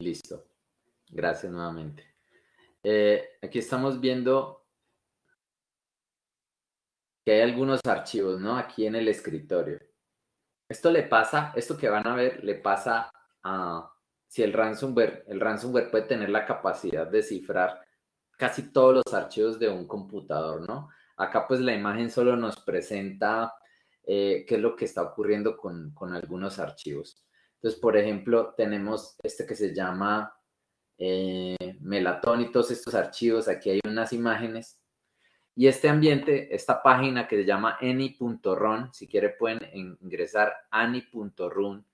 Listo. Gracias nuevamente. Aquí estamos viendo que hay algunos archivos, ¿no? Aquí en el escritorio. Esto que van a ver, le pasa a si el ransomware puede tener la capacidad de cifrar casi todos los archivos de un computador, ¿no? Acá pues la imagen solo nos presenta qué es lo que está ocurriendo con algunos archivos. Entonces, por ejemplo, tenemos este que se llama Melatón y todos estos archivos. Aquí hay unas imágenes. Y este ambiente, esta página que se llama any.run, si quiere pueden ingresar any.run.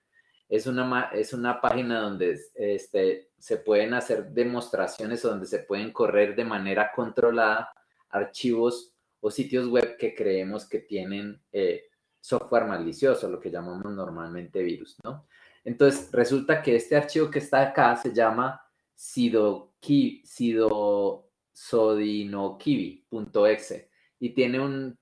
Es una página donde se pueden hacer demostraciones, donde se pueden correr de manera controlada archivos o sitios web que creemos que tienen software malicioso, lo que llamamos normalmente virus, ¿no? Entonces, resulta que este archivo que está acá se llama sodinokibi.exe y tiene un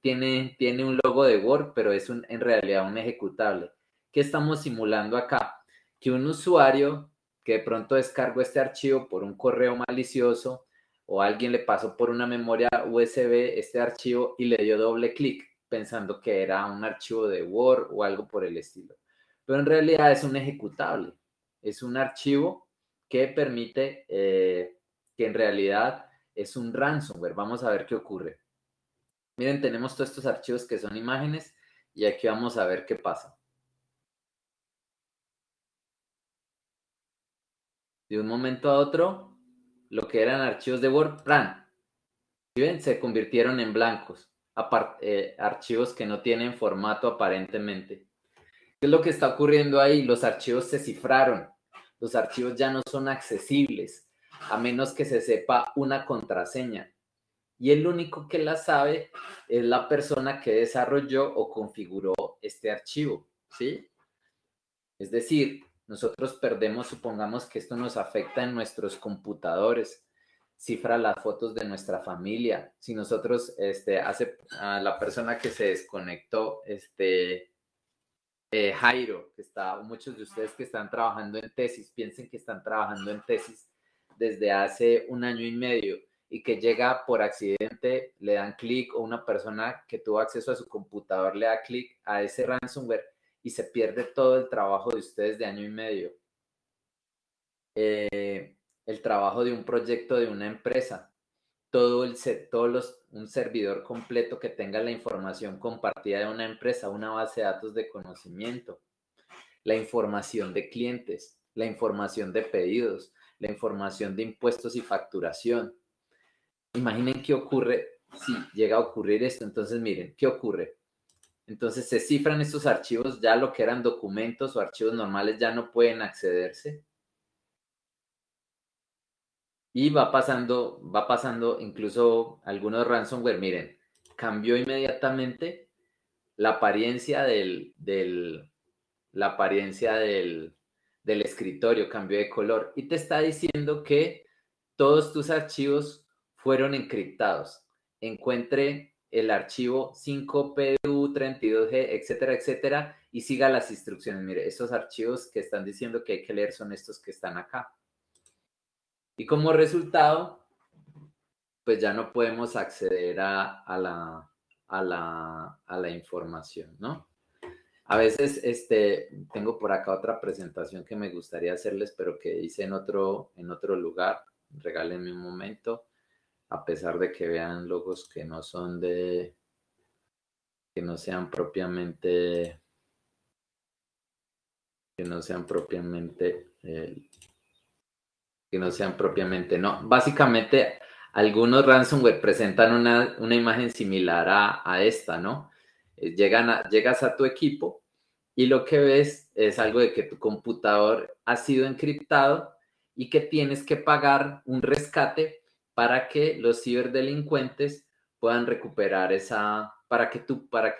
logo de Word, pero es en realidad un ejecutable. ¿Qué estamos simulando acá? Que un usuario que de pronto descargó este archivo por un correo malicioso o alguien le pasó por una memoria USB este archivo y le dio doble clic pensando que era un archivo de Word o algo por el estilo. Pero en realidad es un ejecutable. Es un archivo que permite que en realidad es un ransomware. Vamos a ver qué ocurre. Miren, tenemos todos estos archivos que son imágenes y aquí vamos a ver qué pasa. De un momento a otro, lo que eran archivos de Word, ¿sí ven? Se convirtieron en blancos, archivos que no tienen formato aparentemente. ¿Qué es lo que está ocurriendo ahí? Los archivos se cifraron. Los archivos ya no son accesibles, a menos que se sepa una contraseña. Y el único que la sabe es la persona que desarrolló o configuró este archivo, ¿sí? Es decir, nosotros perdemos, supongamos que esto nos afecta en nuestros computadores, cifra las fotos de nuestra familia. Si nosotros, a la persona que se desconectó, Jairo, muchos de ustedes que están trabajando en tesis, piensen que están trabajando en tesis desde hace 1 año y medio y que llega por accidente, le dan clic o una persona que tuvo acceso a su computador le da clic a ese ransomware y se pierde todo el trabajo de ustedes de 1 año y medio. El trabajo de un proyecto de una empresa, un servidor completo que tenga la información compartida de una empresa, una base de datos de conocimiento, la información de clientes, la información de pedidos, la información de impuestos y facturación. Imaginen qué ocurre si llega a ocurrir esto. Entonces, miren, ¿qué ocurre? Entonces se cifran estos archivos, ya lo que eran documentos o archivos normales ya no pueden accederse. Y va pasando incluso algunos ransomware, miren, cambió inmediatamente la apariencia del escritorio, cambió de color y te está diciendo que todos tus archivos fueron encriptados. Encuentre el archivo 5PU32G, etcétera, etcétera, y siga las instrucciones. Mire, esos archivos que están diciendo que hay que leer son estos que están acá. Y como resultado, pues ya no podemos acceder a la información, ¿no? A veces tengo por acá otra presentación que me gustaría hacerles, pero que hice en otro lugar. Regálenme un momento, a pesar de que vean logos que no son que no sean propiamente, no. Básicamente, algunos ransomware presentan una imagen similar a esta, ¿no? Llegas a tu equipo y lo que ves es algo de que tu computador ha sido encriptado y que tienes que pagar un rescate para que los ciberdelincuentes puedan recuperar para que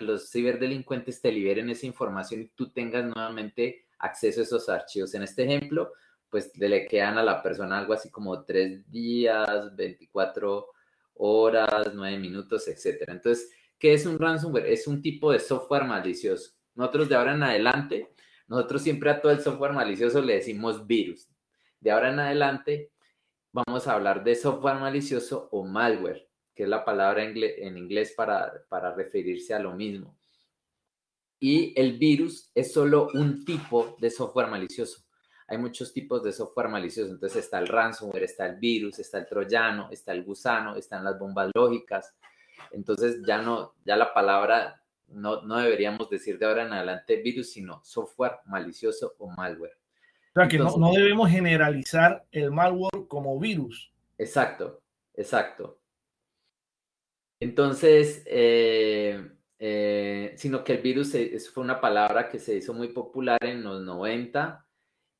los ciberdelincuentes te liberen esa información y tú tengas nuevamente acceso a esos archivos. En este ejemplo, pues le quedan a la persona algo así como 3 días, 24 horas, 9 minutos, etcétera. Entonces, ¿qué es un ransomware? Es un tipo de software malicioso. Nosotros de ahora en adelante, nosotros siempre a todo el software malicioso le decimos virus. de ahora en adelante vamos a hablar de software malicioso o malware, que es la palabra en inglés para referirse a lo mismo. Y el virus es solo un tipo de software malicioso. Hay muchos tipos de software malicioso. Entonces está el ransomware, está el virus, está el troyano, está el gusano, están las bombas lógicas. Entonces ya la palabra no deberíamos decir de ahora en adelante virus, sino software malicioso o malware. O sea, que no debemos generalizar el malware como virus. Exacto, exacto. Entonces, sino que el virus fue una palabra que se hizo muy popular en los 90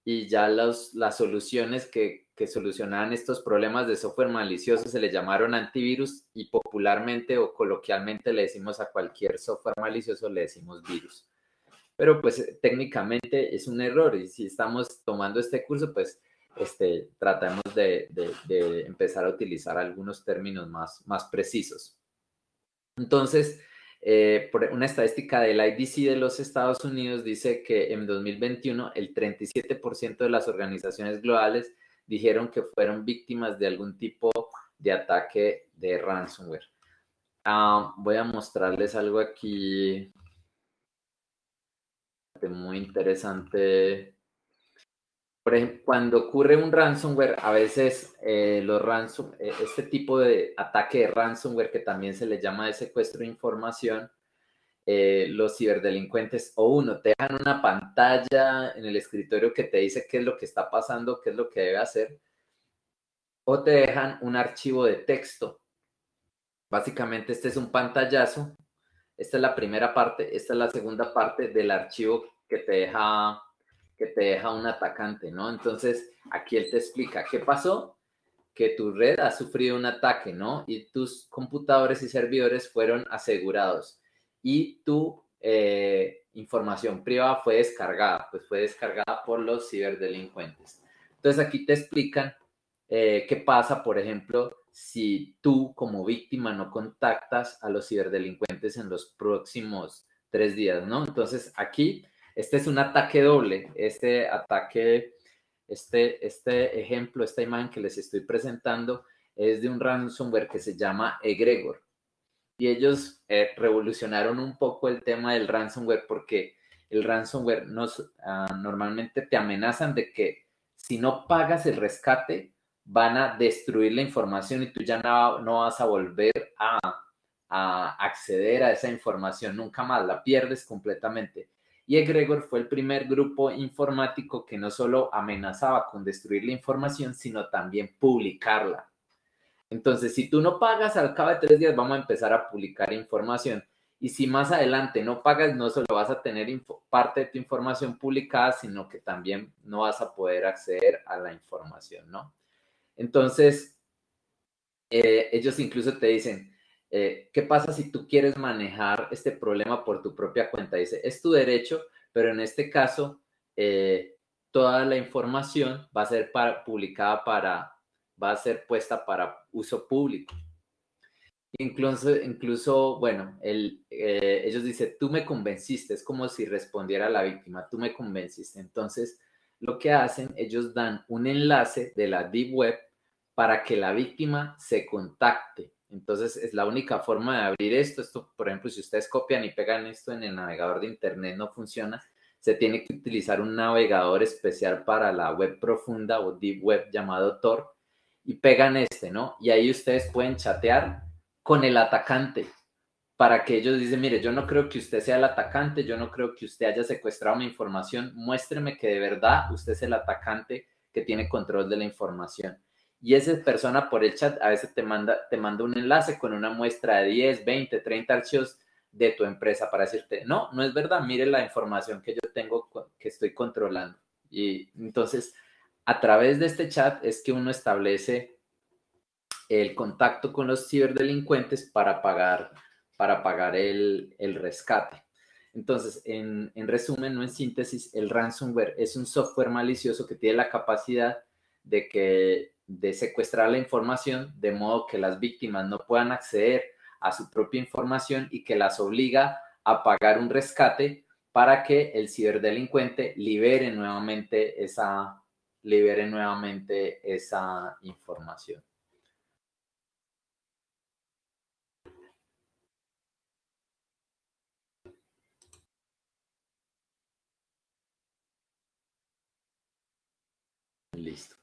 y ya las soluciones que solucionaban estos problemas de software malicioso se le llamaron antivirus y popularmente o coloquialmente le decimos a cualquier software malicioso, le decimos virus. Pero pues técnicamente es un error y si estamos tomando este curso, pues tratamos de empezar a utilizar algunos términos más precisos. Entonces, por una estadística del IDC de los Estados Unidos dice que en 2021 el 37% de las organizaciones globales dijeron que fueron víctimas de algún tipo de ataque de ransomware. Voy a mostrarles algo aquí muy interesante. Por ejemplo, cuando ocurre un ransomware, a veces este tipo de ataque de ransomware, que también se le llama de secuestro de información, los ciberdelincuentes te dejan una pantalla en el escritorio que te dice qué es lo que está pasando, qué es lo que debe hacer, o te dejan un archivo de texto. Básicamente este es un pantallazo, esta es la primera parte, esta es la segunda parte del archivo que te deja un atacante, ¿no? Entonces, aquí él te explica qué pasó, que tu red ha sufrido un ataque, ¿no? Y tus computadores y servidores fueron asegurados y tu información privada fue descargada por los ciberdelincuentes. Entonces, aquí te explican qué pasa, por ejemplo, si tú como víctima no contactas a los ciberdelincuentes en los próximos 3 días, ¿no? Entonces, aquí este es un ataque doble. Este ejemplo, esta imagen que les estoy presentando es de un ransomware que se llama Egregor. Y ellos revolucionaron un poco el tema del ransomware porque el ransomware normalmente te amenazan de que si no pagas el rescate van a destruir la información y tú ya no vas a volver a acceder a esa información nunca más, la pierdes completamente. Y Egregor fue el primer grupo informático que no solo amenazaba con destruir la información, sino también publicarla. Entonces, si tú no pagas, al cabo de 3 días vamos a empezar a publicar información. Y si más adelante no pagas, no solo vas a tener parte de tu información publicada, sino que también no vas a poder acceder a la información, ¿no? Entonces, ellos incluso te dicen, ¿qué pasa si tú quieres manejar este problema por tu propia cuenta? Dice, es tu derecho, pero en este caso, toda la información va a ser va a ser puesta para uso público. Incluso bueno, ellos dicen, tú me convenciste, es como si respondiera la víctima, tú me convenciste. Entonces, lo que hacen, ellos dan un enlace de la Deep Web para que la víctima se contacte. Entonces, es la única forma de abrir esto, por ejemplo, si ustedes copian y pegan esto en el navegador de internet, no funciona. Se tiene que utilizar un navegador especial para la web profunda o Deep Web llamado Tor y pegan ¿no? Y ahí ustedes pueden chatear con el atacante para que ellos dicen, mire, yo no creo que usted sea el atacante, yo no creo que usted haya secuestrado mi información, muéstreme que de verdad usted es el atacante que tiene control de la información. Y esa persona por el chat a veces te manda un enlace con una muestra de 10, 20, 30 archivos de tu empresa para decirte, no es verdad, mire la información que yo tengo, que estoy controlando. Y entonces, a través de este chat es que uno establece el contacto con los ciberdelincuentes para pagar el rescate. Entonces, en resumen, no en síntesis, el ransomware es un software malicioso que tiene la capacidad de secuestrar la información de modo que las víctimas no puedan acceder a su propia información y que las obliga a pagar un rescate para que el ciberdelincuente libere nuevamente esa libere nuevamente esa información. Listo.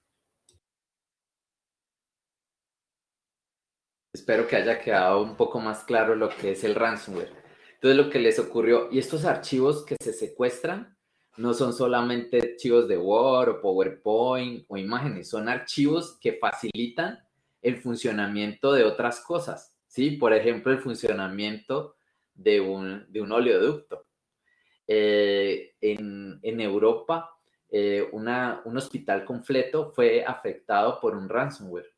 Espero que haya quedado un poco más claro lo que es el ransomware. Entonces, lo que les ocurrió, y estos archivos que se secuestran no son solamente archivos de Word o PowerPoint o imágenes, son archivos que facilitan el funcionamiento de otras cosas, ¿sí? Por ejemplo, el funcionamiento de un oleoducto. En Europa, un hospital completo fue afectado por un ransomware.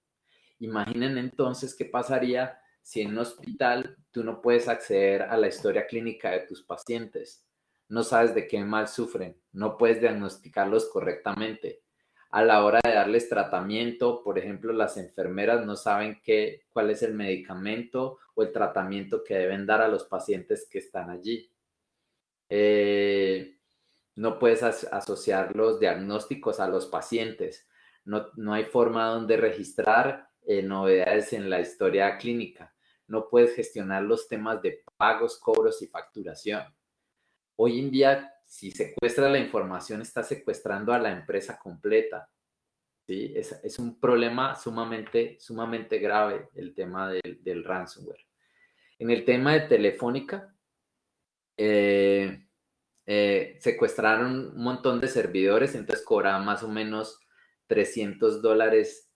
Imaginen entonces qué pasaría si en un hospital tú no puedes acceder a la historia clínica de tus pacientes, no sabes de qué mal sufren, no puedes diagnosticarlos correctamente. A la hora de darles tratamiento, por ejemplo, las enfermeras no saben cuál es el medicamento o el tratamiento que deben dar a los pacientes que están allí. No puedes asociar los diagnósticos a los pacientes. No hay forma donde registrar novedades en la historia clínica. No puedes gestionar los temas de pagos, cobros y facturación. Hoy en día, si secuestra la información, está secuestrando a la empresa completa. ¿Sí? Es un problema sumamente grave el tema del ransomware. En el tema de Telefónica, secuestraron un montón de servidores, entonces cobraban más o menos $300,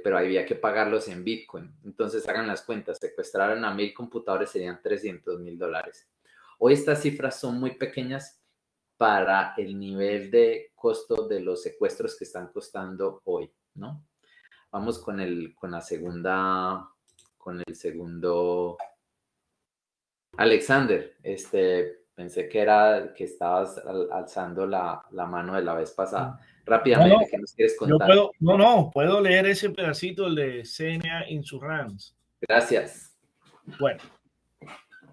pero había que pagarlos en Bitcoin. Entonces hagan las cuentas, secuestraron a 1,000 computadores, serían $300,000. Hoy estas cifras son muy pequeñas para el nivel de costo de los secuestros que están costando hoy, ¿no? Vamos con el segundo. Alexander, pensé que estabas alzando la mano de la vez pasada. Rápidamente, ¿qué nos quieres contar? Puedo leer ese pedacito, el de CNA Insurance. Gracias. Bueno,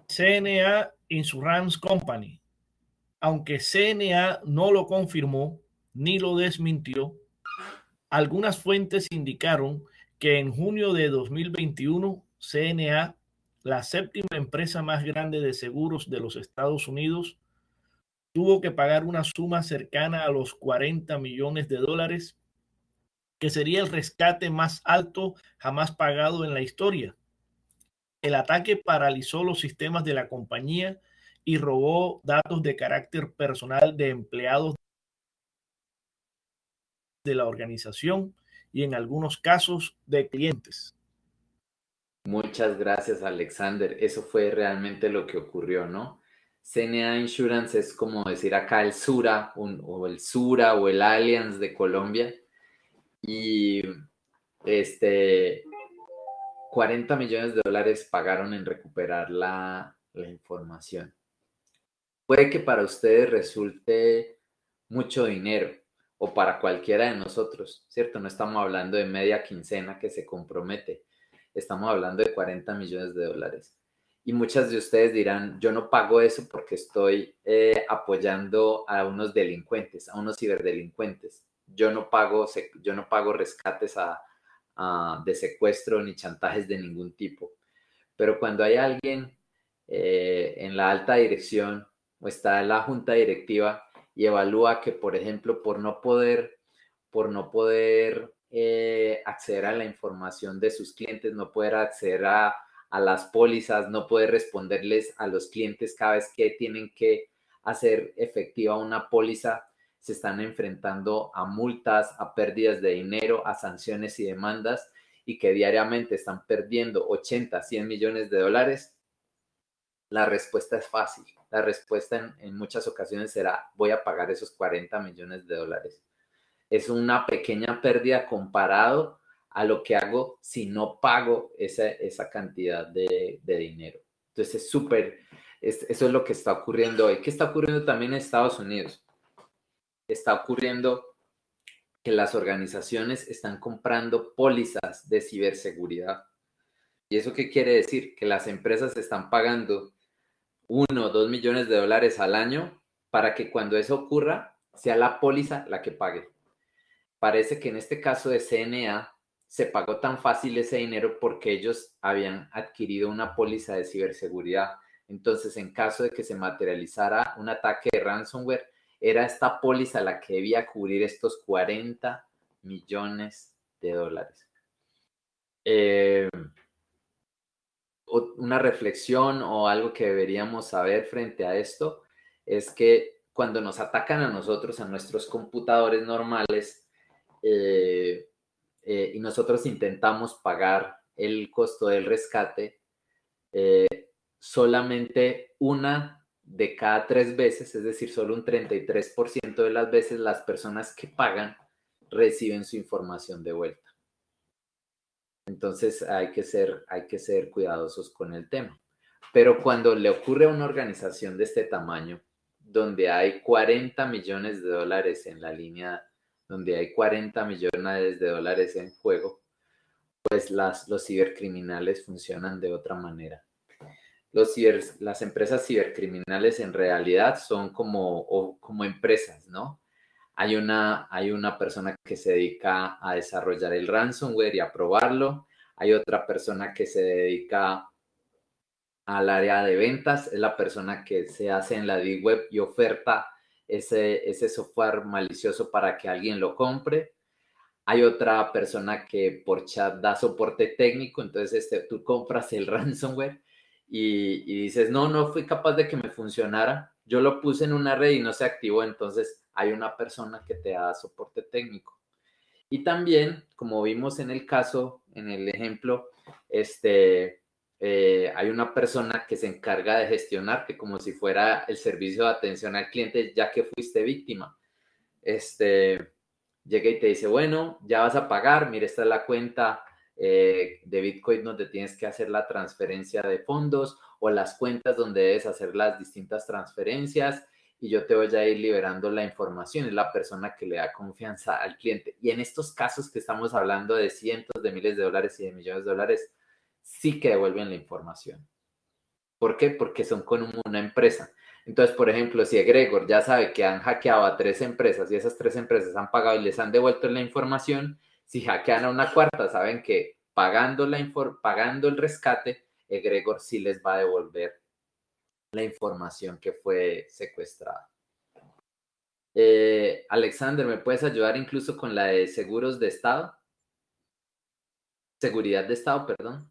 CNA Insurance Company. Aunque CNA no lo confirmó ni lo desmintió, algunas fuentes indicaron que en junio de 2021, CNA, la séptima empresa más grande de seguros de los Estados Unidos, tuvo que pagar una suma cercana a los $40 millones, que sería el rescate más alto jamás pagado en la historia. El ataque paralizó los sistemas de la compañía y robó datos de carácter personal de empleados de la organización y en algunos casos de clientes. Muchas gracias, Alexander. Eso fue realmente lo que ocurrió, ¿no? CNA Insurance es como decir acá el Sura o el Sura o el Allianz de Colombia. Y 40 millones de dólares pagaron en recuperar la información. Puede que para ustedes resulte mucho dinero o para cualquiera de nosotros, ¿cierto? No estamos hablando de media quincena que se compromete, estamos hablando de 40 millones de dólares. Y muchas de ustedes dirán, yo no pago eso porque estoy apoyando a unos delincuentes, a unos ciberdelincuentes. Yo no pago rescates de secuestro ni chantajes de ningún tipo. Pero cuando hay alguien en la alta dirección o está en la junta directiva y evalúa que, por ejemplo, por no poder acceder a la información de sus clientes, no poder acceder a las pólizas, no poder responderles a los clientes cada vez que tienen que hacer efectiva una póliza, se están enfrentando a multas, a pérdidas de dinero, a sanciones y demandas, y que diariamente están perdiendo 80, 100 millones de dólares, la respuesta es fácil. La respuesta en muchas ocasiones será, voy a pagar esos 40 millones de dólares. Es una pequeña pérdida comparado a lo que hago si no pago esa cantidad de dinero. Entonces eso es lo que está ocurriendo hoy. ¿Qué está ocurriendo también en Estados Unidos? Está ocurriendo que las organizaciones están comprando pólizas de ciberseguridad. ¿Y eso qué quiere decir? Que las empresas están pagando 1 o 2 millones de dólares al año para que cuando eso ocurra sea la póliza la que pague. parece que en este caso de CNA se pagó tan fácil ese dinero porque ellos habían adquirido una póliza de ciberseguridad. Entonces, en caso de que se materializara un ataque de ransomware, era esta póliza la que debía cubrir estos 40 millones de dólares. Una reflexión o algo que deberíamos saber frente a esto es que cuando nos atacan a nosotros, a nuestros computadores normales, y nosotros intentamos pagar el costo del rescate, solamente una de cada 3 veces, es decir, solo un 33% de las veces las personas que pagan reciben su información de vuelta. Entonces hay que ser cuidadosos con el tema. Pero cuando le ocurre a una organización de este tamaño, donde hay 40 millones de dólares en la línea, donde hay 40 millones de dólares en juego, pues los cibercriminales funcionan de otra manera. Las empresas cibercriminales en realidad son como empresas, ¿no? Hay una persona que se dedica a desarrollar el ransomware y a probarlo. Hay otra persona que se dedica al área de ventas, es la persona que se hace en la deep web y oferta ese software malicioso para que alguien lo compre. Hay otra persona que por chat da soporte técnico, entonces tú compras el ransomware y dices, no fui capaz de que me funcionara, yo lo puse en una red y no se activó, entonces hay una persona que te da soporte técnico. Y también, como vimos en el caso, en el ejemplo, hay una persona que se encarga de gestionar, que como si fuera el servicio de atención al cliente, ya que fuiste víctima. Llega y te dice, bueno, ya vas a pagar, mira, esta es la cuenta de Bitcoin donde tienes que hacer la transferencia de fondos o las cuentas donde debes hacer las distintas transferencias y yo te voy a ir liberando la información. Es la persona que le da confianza al cliente. Y en estos casos que estamos hablando de cientos de miles de dólares y de millones de dólares, sí que devuelven la información. ¿Por qué? Porque son como una empresa. Entonces, por ejemplo, si Egregor ya sabe que han hackeado a 3 empresas y esas 3 empresas han pagado y les han devuelto la información, si hackean a una cuarta, saben que pagando el rescate, Egregor sí les va a devolver la información que fue secuestrada. Alexander, ¿me puedes ayudar incluso con la de seguros de Estado? Seguridad de Estado, perdón.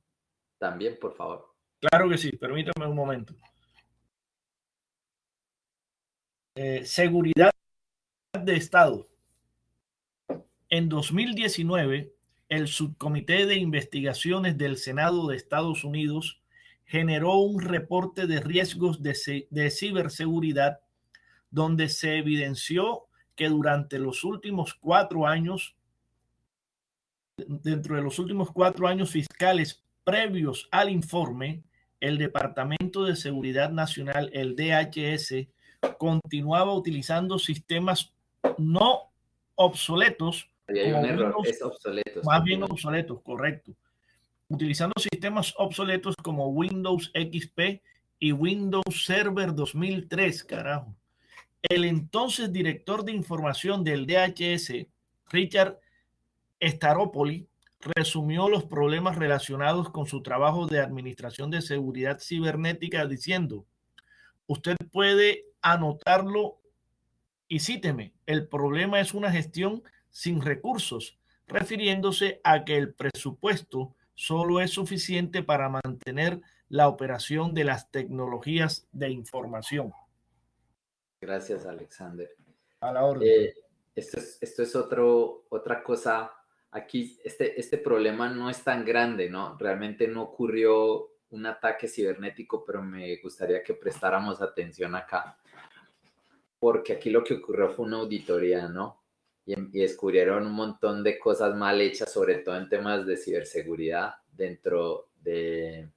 También, por favor. Claro que sí, permítame un momento. Seguridad de Estado. En 2019, el Subcomité de Investigaciones del Senado de Estados Unidos generó un reporte de riesgos de ciberseguridad donde se evidenció que durante los últimos 4 años, dentro de los últimos 4 años fiscales previos al informe, el Departamento de Seguridad Nacional, el DHS, continuaba utilizando sistemas no obsoletos. Hay un error, Windows, es obsoleto. Más bien obsoletos, correcto. Utilizando sistemas obsoletos como Windows XP y Windows Server 2003, carajo. El entonces director de información del DHS, Richard Staropoli, resumió los problemas relacionados con su trabajo de administración de seguridad cibernética diciendo, usted puede anotarlo y cíteme, el problema es una gestión sin recursos, refiriéndose a que el presupuesto solo es suficiente para mantener la operación de las tecnologías de información. Gracias, Alexander. A la orden. Esto es otra cosa. Aquí este problema no es tan grande, ¿no? Realmente no ocurrió un ataque cibernético, pero me gustaría que prestáramos atención acá. Porque aquí lo que ocurrió fue una auditoría, ¿no? Y descubrieron un montón de cosas mal hechas, sobre todo en temas de ciberseguridad dentro del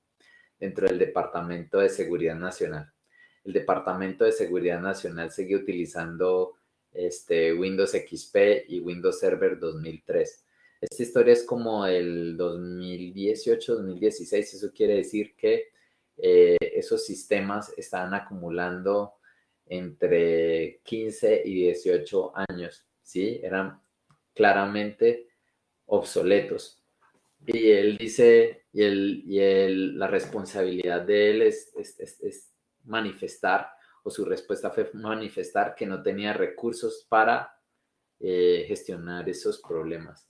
Departamento de Seguridad Nacional. El Departamento de Seguridad Nacional sigue utilizando Windows XP y Windows Server 2003. Esta historia es como el 2018-2016, eso quiere decir que esos sistemas estaban acumulando entre 15 y 18 años, ¿sí? Eran claramente obsoletos. Y él dice, la responsabilidad de él es manifestar, o su respuesta fue manifestar que no tenía recursos para gestionar esos problemas.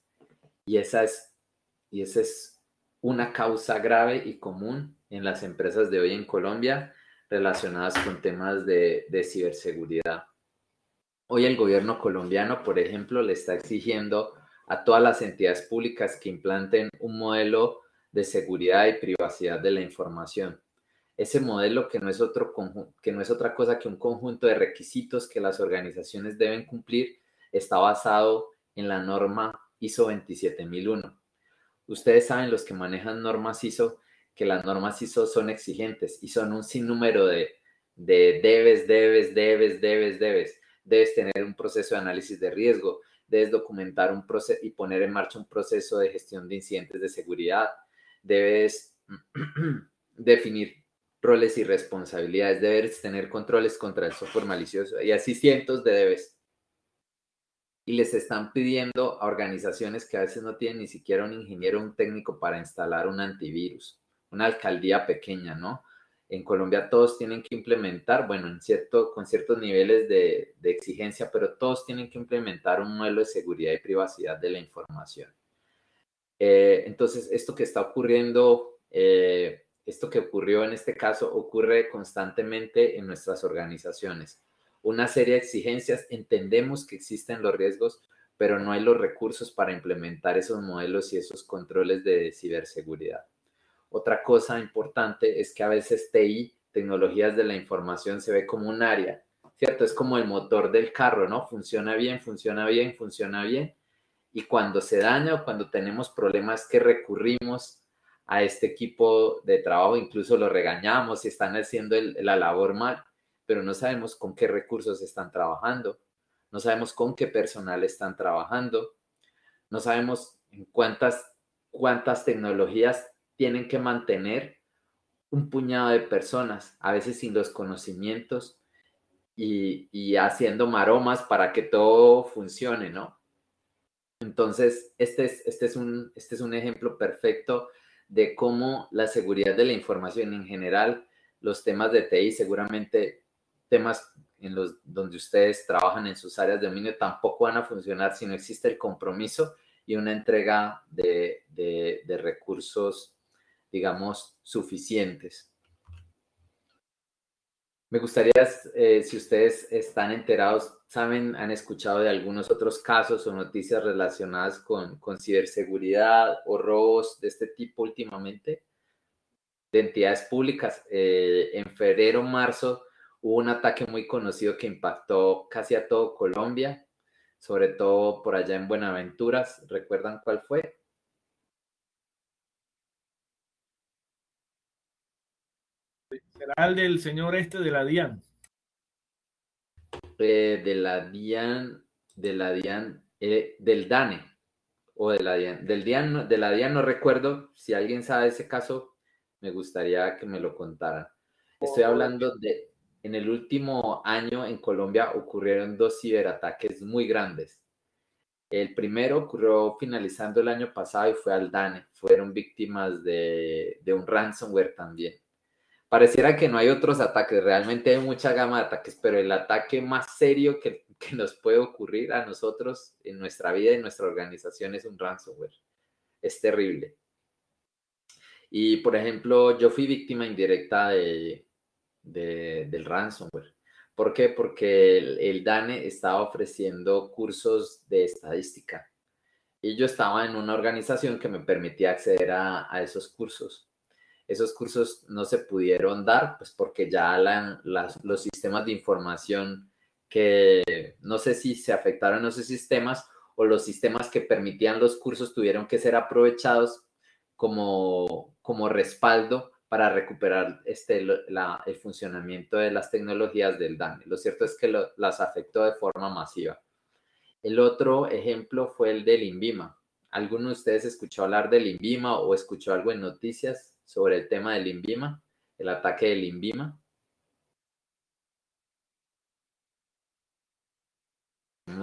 Y esa es una causa grave y común en las empresas de hoy en Colombia relacionadas con temas de ciberseguridad. Hoy el gobierno colombiano, por ejemplo, le está exigiendo a todas las entidades públicas que implanten un modelo de seguridad y privacidad de la información. Ese modelo que no es otra cosa que un conjunto de requisitos que las organizaciones deben cumplir está basado en la norma ISO 27001. Ustedes saben, los que manejan normas ISO, que las normas ISO son exigentes y son un sinnúmero de debes. Debes tener un proceso de análisis de riesgo, debes documentar un proceso y poner en marcha un proceso de gestión de incidentes de seguridad, debes definir roles y responsabilidades, debes tener controles contra el software malicioso y así cientos de debes. Y les están pidiendo a organizaciones que a veces no tienen ni siquiera un ingeniero o un técnico para instalar un antivirus, una alcaldía pequeña, ¿no? En Colombia todos tienen que implementar, bueno, con ciertos niveles de exigencia, pero todos tienen que implementar un modelo de seguridad y privacidad de la información. Entonces, esto que está ocurriendo, esto que ocurrió en este caso, ocurre constantemente en nuestras organizaciones. Una serie de exigencias, entendemos que existen los riesgos, pero no hay los recursos para implementar esos modelos y esos controles de ciberseguridad. Otra cosa importante es que a veces TI, tecnologías de la información, se ve como un área, ¿cierto? Es como el motor del carro, ¿no? Funciona bien, y cuando se daña o cuando tenemos problemas que recurrimos a este equipo de trabajo, incluso lo regañamos si están haciendo la labor mal, pero no sabemos con qué recursos están trabajando, no sabemos con qué personal están trabajando, no sabemos en cuántas tecnologías tienen que mantener un puñado de personas, a veces sin los conocimientos y haciendo maromas para que todo funcione, ¿no? Entonces, este es un ejemplo perfecto de cómo la seguridad de la información en general, los temas de TI, seguramente temas donde ustedes trabajan en sus áreas de dominio, tampoco van a funcionar si no existe el compromiso y una entrega de recursos, digamos, suficientes. Me gustaría, si ustedes están enterados, saben, han escuchado de algunos otros casos o noticias relacionadas con ciberseguridad o robos de este tipo últimamente, de entidades públicas. En febrero, marzo, hubo un ataque muy conocido que impactó casi a todo Colombia, sobre todo por allá en Buenaventuras. ¿Recuerdan cuál fue? ¿Será el del señor este de la DIAN? De la DIAN, del DANE. O de la DIAN. De la DIAN no recuerdo. Si alguien sabe ese caso, me gustaría que me lo contaran. Estoy hablando de, en el último año en Colombia ocurrieron 2 ciberataques muy grandes. El primero ocurrió finalizando el año pasado y fue al DANE. Fueron víctimas de un ransomware también. Pareciera que no hay otros ataques, realmente hay mucha gama de ataques, pero el ataque más serio que nos puede ocurrir a nosotros en nuestra vida y en nuestra organización es un ransomware. Es terrible. Y, por ejemplo, yo fui víctima indirecta del ransomware. ¿Por qué? Porque el DANE estaba ofreciendo cursos de estadística y yo estaba en una organización que me permitía acceder a esos cursos. Esos cursos no se pudieron dar, pues porque ya los sistemas de información que no sé si se afectaron esos sistemas o los sistemas que permitían los cursos tuvieron que ser aprovechados como respaldo para recuperar el funcionamiento de las tecnologías del DANE. Lo cierto es que las afectó de forma masiva. El otro ejemplo fue el del INVIMA. ¿Alguno de ustedes escuchó hablar del INVIMA o escuchó algo en noticias sobre el tema del INVIMA, el ataque del INVIMA?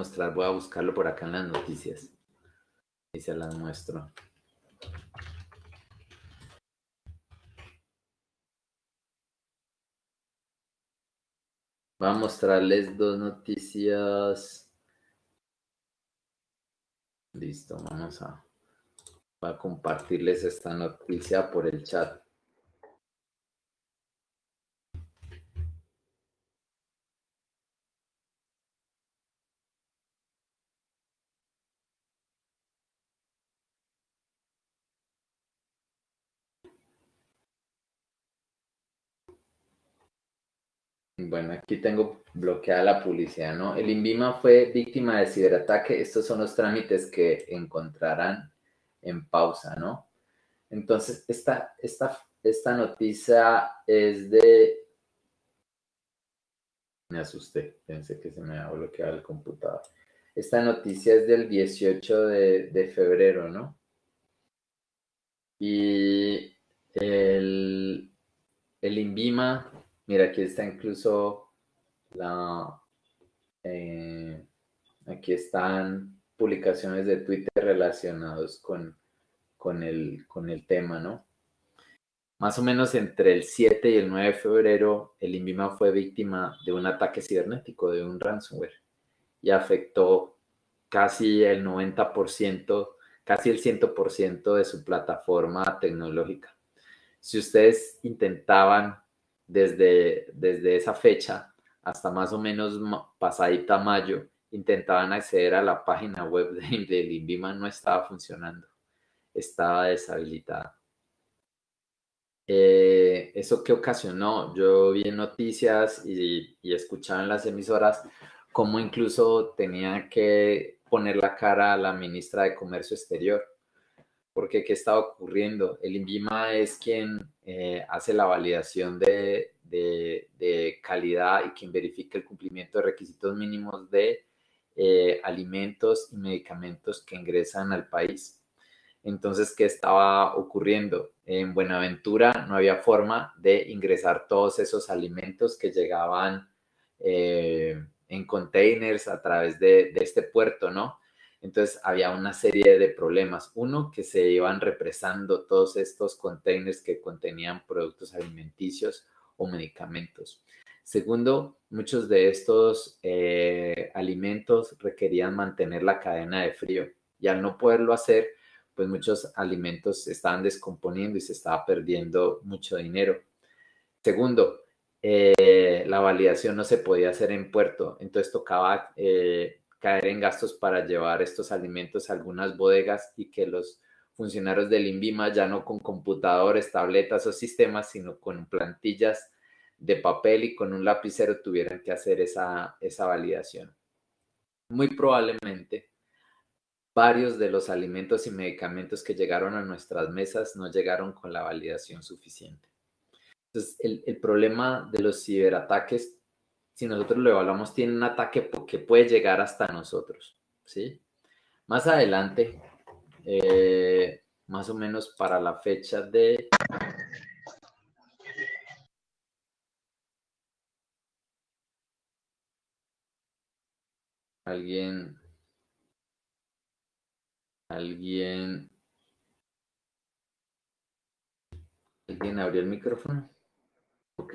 mostrar, voy a buscarlo por acá en las noticias y se las muestro. Voy a mostrarles dos noticias. Listo, voy a compartirles esta noticia por el chat. Bueno, aquí tengo bloqueada la publicidad, ¿no? El INVIMA fue víctima de ciberataque. Estos son los trámites que encontrarán en pausa, ¿no? Entonces, esta noticia es de... Me asusté, pensé que se me había bloqueado el computador. Esta noticia es del 18 de febrero, ¿no? Y el INVIMA, mira, aquí está incluso aquí están publicaciones de Twitter relacionados con el tema, ¿no? Más o menos entre el 7 y el 9 de febrero, el INVIMA fue víctima de un ataque cibernético, de un ransomware, y afectó casi el 90%, casi el 100% de su plataforma tecnológica. Si ustedes intentaban desde esa fecha hasta más o menos pasadita mayo, intentaban acceder a la página web del INVIMA, no estaba funcionando, estaba deshabilitada. ¿Eso qué ocasionó? Yo vi en noticias y escuchaba en las emisoras cómo incluso tenía que poner la cara a la ministra de Comercio Exterior, porque ¿qué estaba ocurriendo? El INVIMA es quien hace la validación de calidad y quien verifica el cumplimiento de requisitos mínimos de alimentos y medicamentos que ingresan al país. Entonces, ¿qué estaba ocurriendo? En Buenaventura no había forma de ingresar todos esos alimentos que llegaban en containers a través de este puerto, ¿no? Entonces había una serie de problemas. Uno, que se iban represando todos estos containers que contenían productos alimenticios o medicamentos. Segundo, muchos de estos alimentos requerían mantener la cadena de frío y al no poderlo hacer, pues muchos alimentos se estaban descomponiendo y se estaba perdiendo mucho dinero. Segundo, la validación no se podía hacer en puerto, entonces tocaba caer en gastos para llevar estos alimentos a algunas bodegas y que los funcionarios del INVIMA, ya no con computadores, tabletas o sistemas, sino con plantillas de papel y con un lapicero tuvieran que hacer esa validación. Muy probablemente varios de los alimentos y medicamentos que llegaron a nuestras mesas no llegaron con la validación suficiente. Entonces, el problema de los ciberataques, si nosotros lo evaluamos, tiene un ataque que puede llegar hasta nosotros, ¿sí? Más adelante, más o menos para la fecha de... ¿Alguien abrió el micrófono? Ok.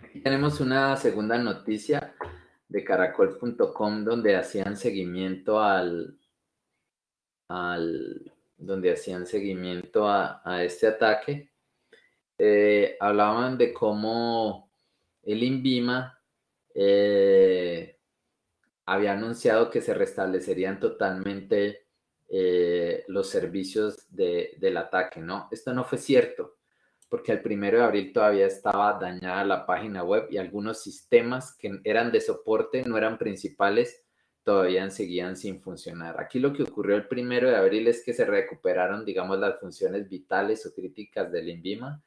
Aquí tenemos una segunda noticia de caracol.com donde hacían seguimiento donde hacían seguimiento a este ataque. Hablaban de cómo el INVIMA había anunciado que se restablecerían totalmente los servicios del ataque, ¿no? Esto no fue cierto, porque el 1 de abril todavía estaba dañada la página web y algunos sistemas que eran de soporte, no eran principales, todavía seguían sin funcionar. Aquí lo que ocurrió el 1 de abril es que se recuperaron, digamos, las funciones vitales o críticas del INVIMA,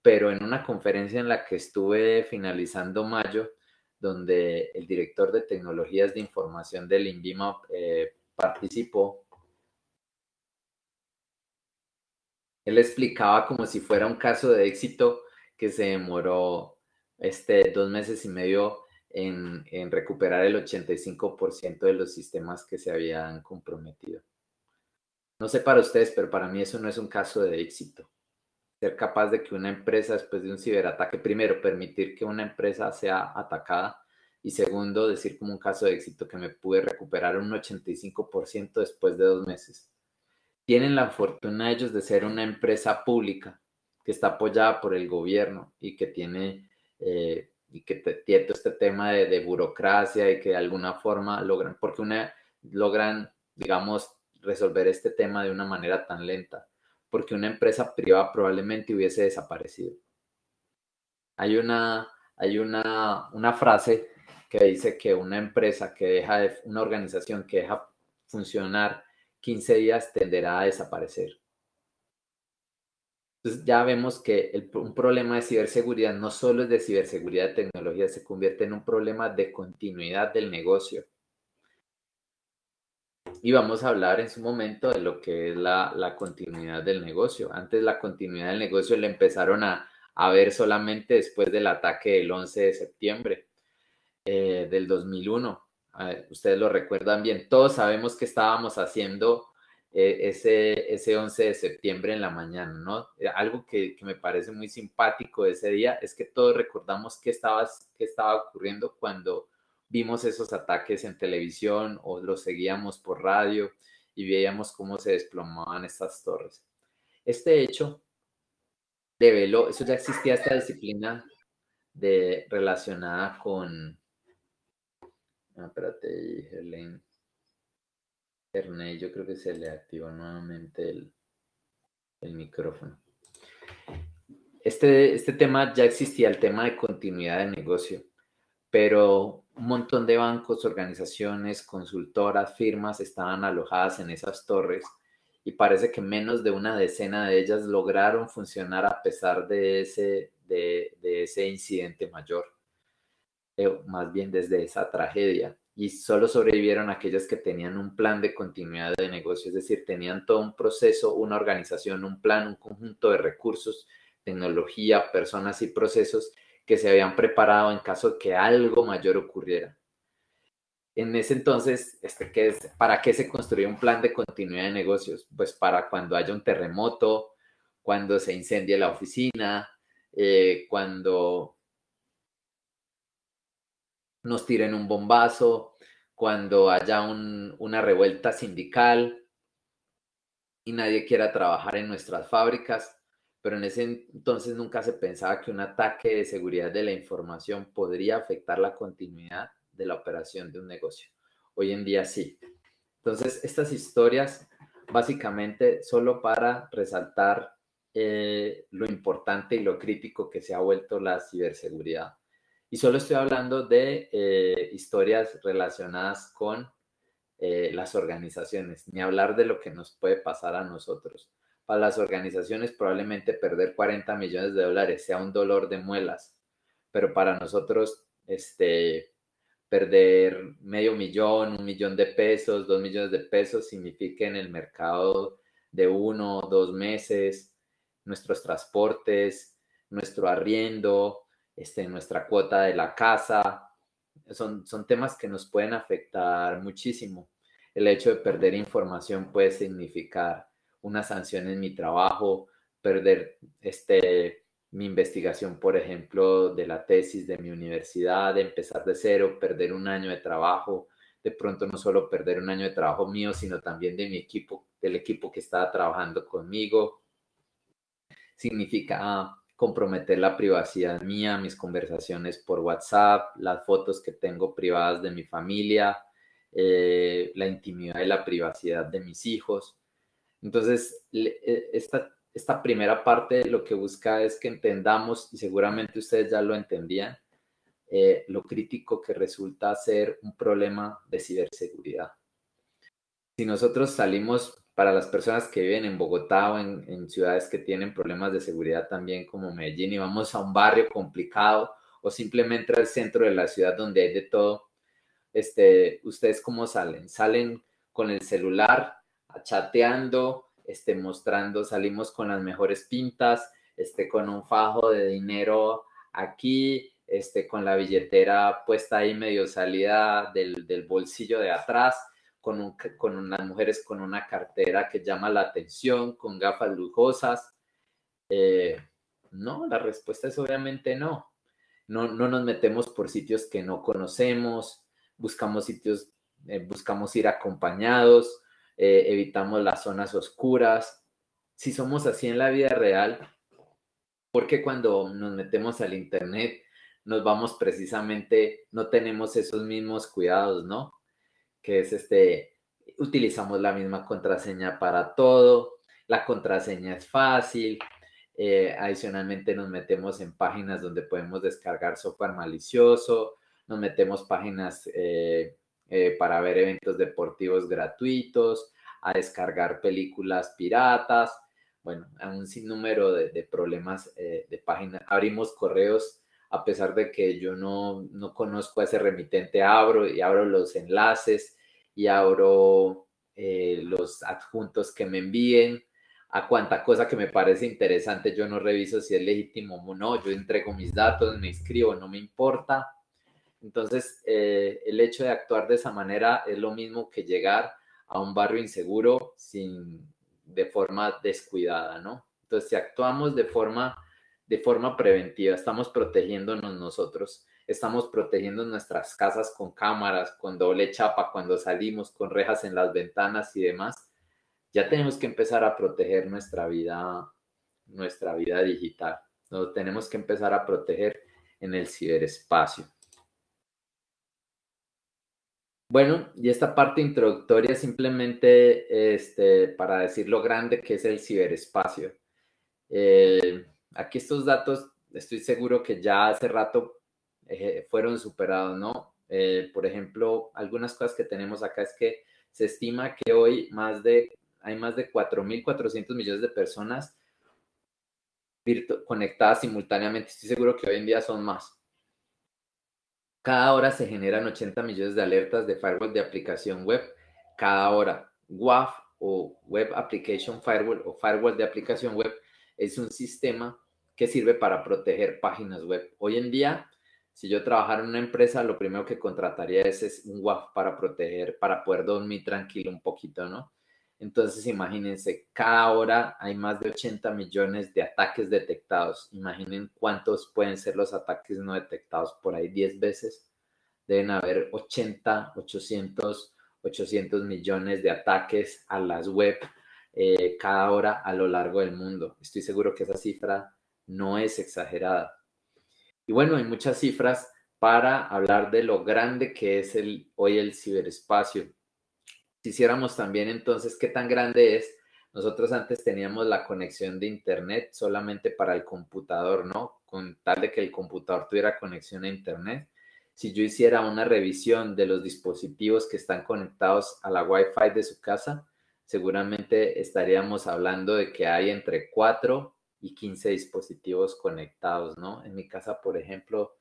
pero en una conferencia en la que estuve finalizando mayo, donde el director de tecnologías de información del INVIMA participó, él explicaba como si fuera un caso de éxito que se demoró 2 meses y medio en recuperar el 85% de los sistemas que se habían comprometido. No sé para ustedes, pero para mí eso no es un caso de éxito. Ser capaz de que una empresa, después de un ciberataque, primero, permitir que una empresa sea atacada, y segundo, decir como un caso de éxito que me pude recuperar un 85% después de 2 meses. Tienen la fortuna ellos de ser una empresa pública que está apoyada por el gobierno y que tiene tiene todo este tema de burocracia y que de alguna forma logran, logran, digamos, resolver este tema de una manera tan lenta, porque una empresa privada probablemente hubiese desaparecido. Hay una frase que dice que una empresa una organización que deja funcionar 15 días tenderá a desaparecer. Entonces ya vemos que un problema de ciberseguridad no solo es de ciberseguridad de tecnología, se convierte en un problema de continuidad del negocio. Y vamos a hablar en su momento de lo que es la continuidad del negocio. Antes la continuidad del negocio la empezaron a ver solamente después del ataque del 11 de septiembre del 2001. Ustedes lo recuerdan bien. Todos sabemos qué estábamos haciendo ese 11 de septiembre en la mañana, ¿no? Algo que me parece muy simpático de ese día es que todos recordamos qué estaba ocurriendo cuando vimos esos ataques en televisión o los seguíamos por radio y veíamos cómo se desplomaban estas torres. Este hecho develó, eso ya existía, esta disciplina relacionada con... espérate, Helen. Internet, yo creo que se le activó nuevamente el micrófono. Este tema ya existía, el tema de continuidad de negocio, pero un montón de bancos, organizaciones, consultoras, firmas estaban alojadas en esas torres y parece que menos de una decena de ellas lograron funcionar a pesar de ese incidente mayor, más bien desde esa tragedia. Y solo sobrevivieron aquellas que tenían un plan de continuidad de negocio, es decir, tenían todo un proceso, una organización, un plan, un conjunto de recursos, tecnología, personas y procesos que se habían preparado en caso de que algo mayor ocurriera. En ese entonces, ¿para qué se construye un plan de continuidad de negocios? Pues para cuando haya un terremoto, cuando se incendie la oficina, cuando nos tiren un bombazo, cuando haya una revuelta sindical y nadie quiera trabajar en nuestras fábricas. Pero en ese entonces nunca se pensaba que un ataque de seguridad de la información podría afectar la continuidad de la operación de un negocio. Hoy en día sí. Entonces, estas historias básicamente solo para resaltar lo importante y lo crítico que se ha vuelto la ciberseguridad. Y solo estoy hablando de historias relacionadas con las organizaciones, ni hablar de lo que nos puede pasar a nosotros. Para las organizaciones probablemente perder 40 millones de dólares sea un dolor de muelas, pero para nosotros perder medio millón, 1 millón de pesos, 2 millones de pesos significa en el mercado de 1 o 2 meses, nuestros transportes, nuestro arriendo, nuestra cuota de la casa. Son temas que nos pueden afectar muchísimo. El hecho de perder información puede significar una sanción en mi trabajo, perder mi investigación, por ejemplo, de la tesis de mi universidad, de empezar de cero, perder un año de trabajo, de pronto no solo perder un año de trabajo mío, sino también de mi equipo, del equipo que estaba trabajando conmigo. Significa comprometer la privacidad mía, mis conversaciones por WhatsApp, las fotos que tengo privadas de mi familia, la intimidad y la privacidad de mis hijos. Entonces, esta primera parte lo que busca es que entendamos, y seguramente ustedes ya lo entendían, lo crítico que resulta ser un problema de ciberseguridad. Si nosotros salimos, para las personas que viven en Bogotá o en ciudades que tienen problemas de seguridad también como Medellín, y vamos a un barrio complicado o simplemente al centro de la ciudad donde hay de todo, ¿ustedes cómo salen? Salen con el celular, chateando, mostrando, salimos con las mejores pintas, con un fajo de dinero aquí, con la billetera puesta ahí medio salida del bolsillo de atrás, con unas mujeres con una cartera que llama la atención, con gafas lujosas. No, la respuesta es obviamente no. No nos metemos por sitios que no conocemos, buscamos ir acompañados, evitamos las zonas oscuras. Si somos así en la vida real, ¿por qué cuando nos metemos al internet nos vamos precisamente, no tenemos esos mismos cuidados, ¿no? Que es utilizamos la misma contraseña para todo, la contraseña es fácil, adicionalmente nos metemos en páginas donde podemos descargar software malicioso, nos metemos páginas para ver eventos deportivos gratuitos, a descargar películas piratas, bueno, a un sinnúmero de problemas de páginas. Abrimos correos, a pesar de que yo no conozco a ese remitente, abro los enlaces y abro los adjuntos que me envíen. A cuanta cosa que me parece interesante, yo no reviso si es legítimo o no, yo entrego mis datos, me inscribo, no me importa. Entonces, el hecho de actuar de esa manera es lo mismo que llegar a un barrio inseguro de forma descuidada, ¿no? Entonces, si actuamos de forma preventiva, estamos protegiéndonos nosotros, estamos protegiendo nuestras casas con cámaras, con doble chapa cuando salimos, con rejas en las ventanas y demás. Ya tenemos que empezar a proteger nuestra vida digital. Nos tenemos que empezar a proteger en el ciberespacio. Bueno, y esta parte introductoria simplemente para decir lo grande que es el ciberespacio. Aquí estos datos, estoy seguro que ya hace rato fueron superados, ¿no? Por ejemplo, algunas cosas que tenemos acá es que se estima que hoy hay más de 4.400 millones de personas conectadas simultáneamente. Estoy seguro que hoy en día son más. Cada hora se generan 80 millones de alertas de firewall de aplicación web. Cada hora. WAF o Web Application Firewall o firewall de aplicación web es un sistema que sirve para proteger páginas web. Hoy en día, si yo trabajara en una empresa, lo primero que contrataría es un WAF para proteger, para poder dormir tranquilo un poquito, ¿no? Entonces, imagínense, cada hora hay más de 80 millones de ataques detectados. Imaginen cuántos pueden ser los ataques no detectados, por ahí 10 veces. Deben haber 800 millones de ataques a las web cada hora a lo largo del mundo. Estoy seguro que esa cifra no es exagerada. Y bueno, hay muchas cifras para hablar de lo grande que es hoy el ciberespacio. Si hiciéramos también entonces qué tan grande es, nosotros antes teníamos la conexión de internet solamente para el computador, ¿no? Con tal de que el computador tuviera conexión a internet. Si yo hiciera una revisión de los dispositivos que están conectados a la Wi-Fi de su casa, seguramente estaríamos hablando de que hay entre 4 y 15 dispositivos conectados, ¿no? En mi casa, por ejemplo,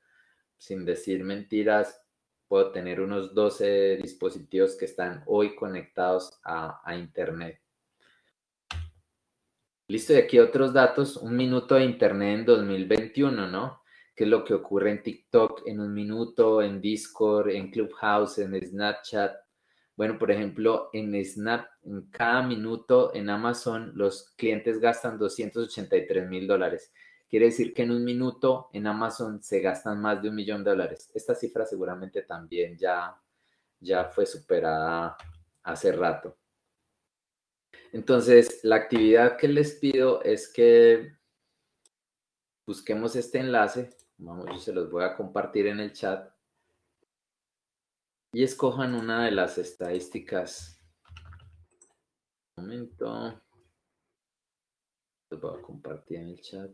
sin decir mentiras, puedo tener unos 12 dispositivos que están hoy conectados a internet. Listo, y aquí otros datos, 1 minuto de internet en 2021, ¿no? ¿Qué es lo que ocurre en TikTok en 1 minuto, en Discord, en Clubhouse, en Snapchat? Bueno, por ejemplo, en cada minuto en Amazon los clientes gastan $283,000. Quiere decir que en 1 minuto en Amazon se gastan más de $1 millón. Esta cifra seguramente también ya fue superada hace rato. Entonces, la actividad que les pido es que busquemos este enlace. Vamos, yo se los voy a compartir en el chat. Y escojan una de las estadísticas. Un momento. Los voy a compartir en el chat.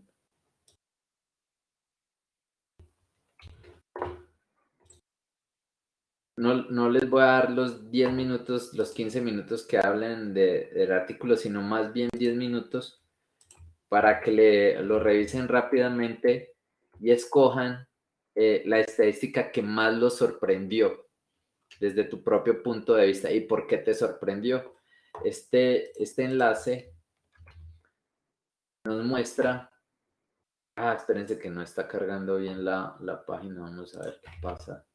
No les voy a dar los 10 minutos, los 15 minutos que hablen del artículo, sino más bien 10 minutos para que lo revisen rápidamente y escojan la estadística que más los sorprendió desde tu propio punto de vista y por qué te sorprendió. Este enlace nos muestra Ah, espérense que no está cargando bien la página. Vamos a ver qué pasa.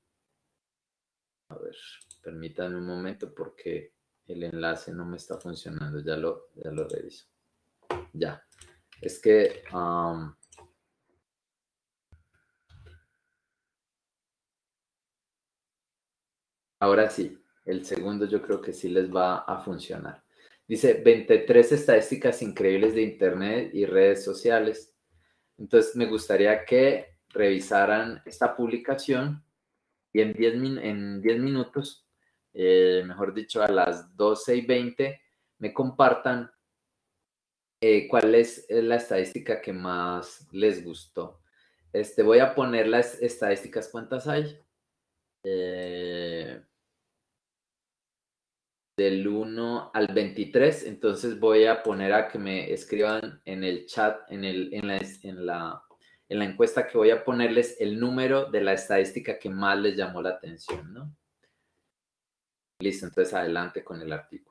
A ver, permítanme un momento porque el enlace no me está funcionando. Ya lo reviso. Ya. Es que ahora sí, el segundo yo creo que sí les va a funcionar. Dice 23 estadísticas increíbles de Internet y redes sociales. Entonces me gustaría que revisaran esta publicación y en 10 minutos, mejor dicho, a las 12:20, me compartan cuál es la estadística que más les gustó. Voy a poner las estadísticas, ¿cuántas hay? Eh, del 1 al 23, entonces voy a poner a que me escriban en el chat, en la encuesta que voy a ponerles el número de la estadística que más les llamó la atención, ¿no? Listo, entonces adelante con el artículo.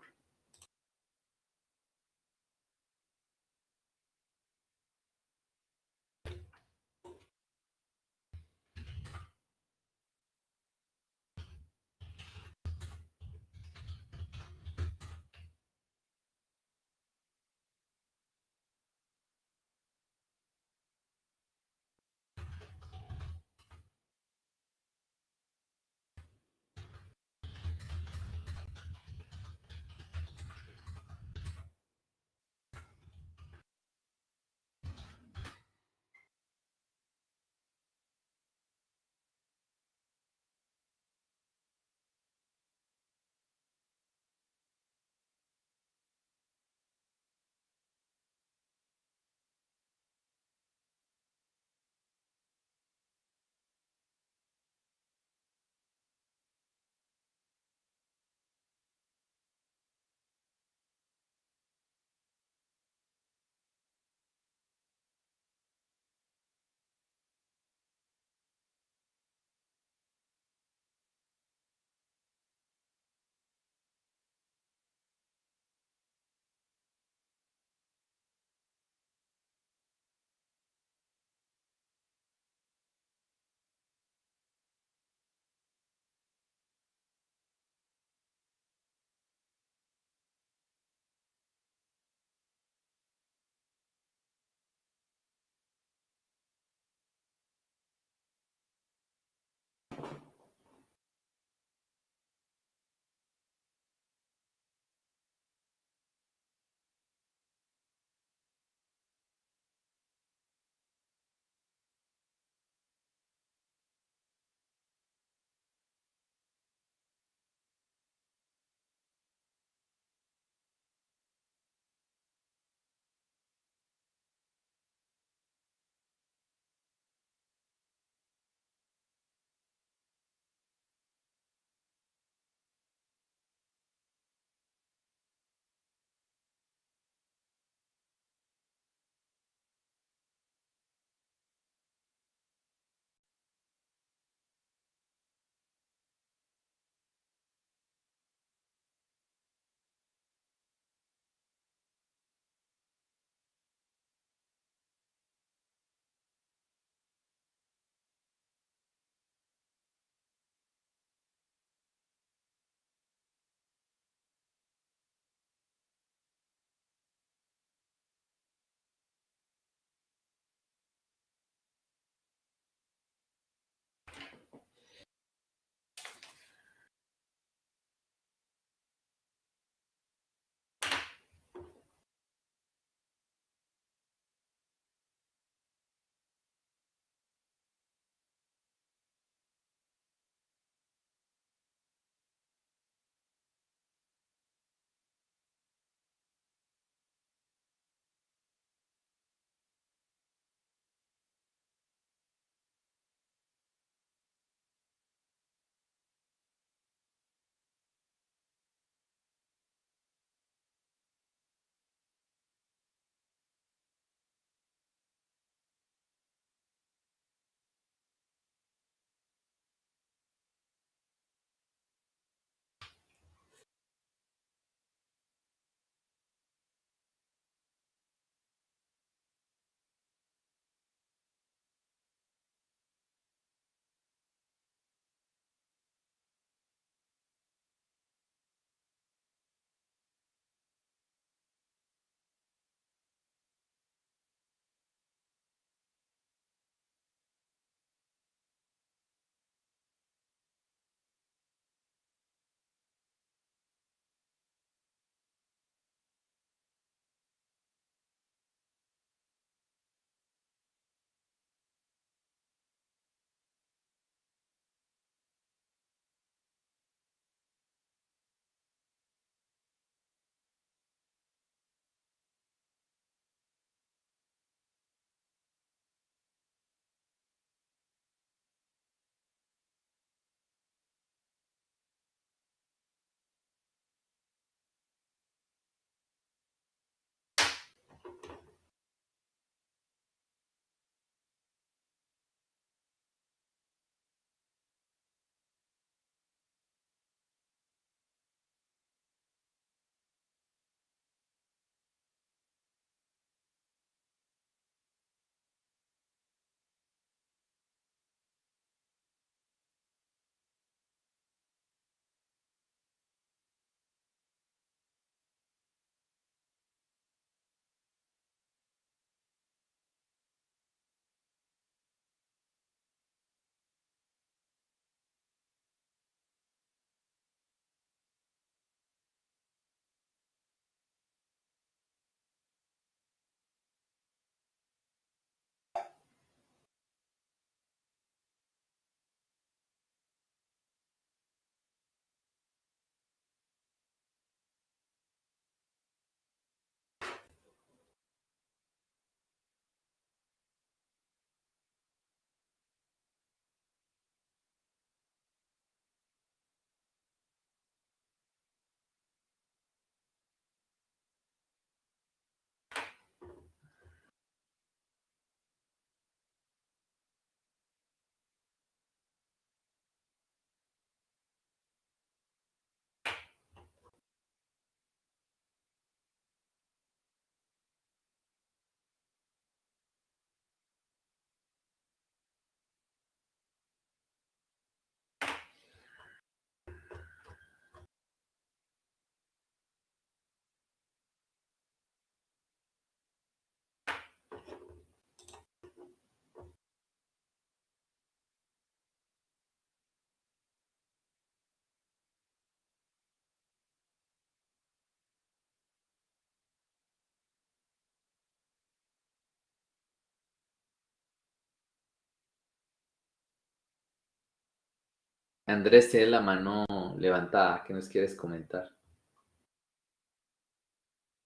Andrés tiene la mano levantada. ¿Qué nos quieres comentar?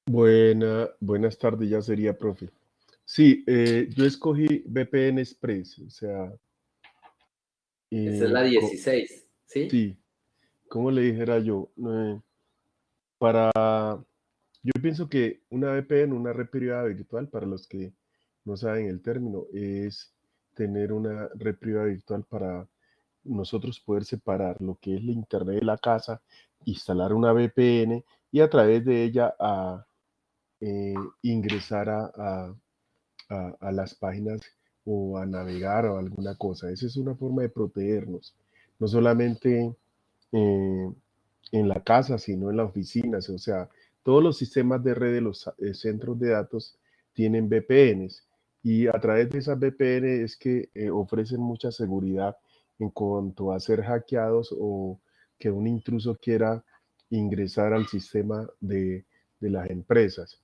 Buenas tardes, ya sería, profe. Sí, yo escogí VPN Express, o sea, Esa es la eh, co- 16, ¿sí? sí, como le dijera yo, para, yo pienso que una VPN, una red privada virtual, para los que no saben el término, es tener una red privada virtual para nosotros poder separar lo que es la internet de la casa, instalar una VPN y a través de ella ingresar a las páginas o a navegar o alguna cosa. Esa es una forma de protegernos, no solamente eh, en la casa, sino en las oficinas. O sea, todos los sistemas de red de los centros de datos tienen VPNs y a través de esas VPN es que ofrecen mucha seguridad en cuanto a ser hackeados o que un intruso quiera ingresar al sistema de las empresas.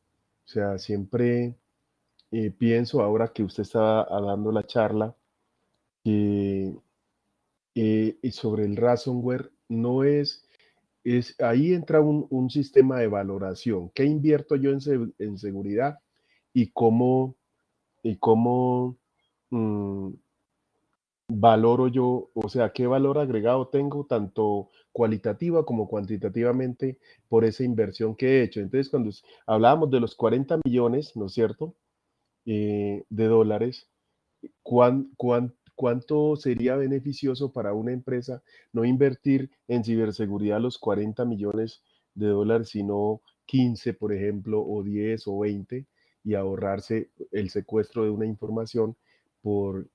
O sea, siempre pienso ahora que usted estaba dando la charla que y sobre el ransomware no ahí entra un sistema de valoración. ¿Qué invierto yo en seguridad y cómo mm, valoro yo, o sea, qué valor agregado tengo tanto cualitativa como cuantitativamente por esa inversión que he hecho? Entonces, cuando hablábamos de los 40 millones, ¿no es cierto? De dólares, ¿cuánto sería beneficioso para una empresa no invertir en ciberseguridad los 40 millones de dólares, sino 15, por ejemplo, o 10 o 20, y ahorrarse el secuestro de una información por,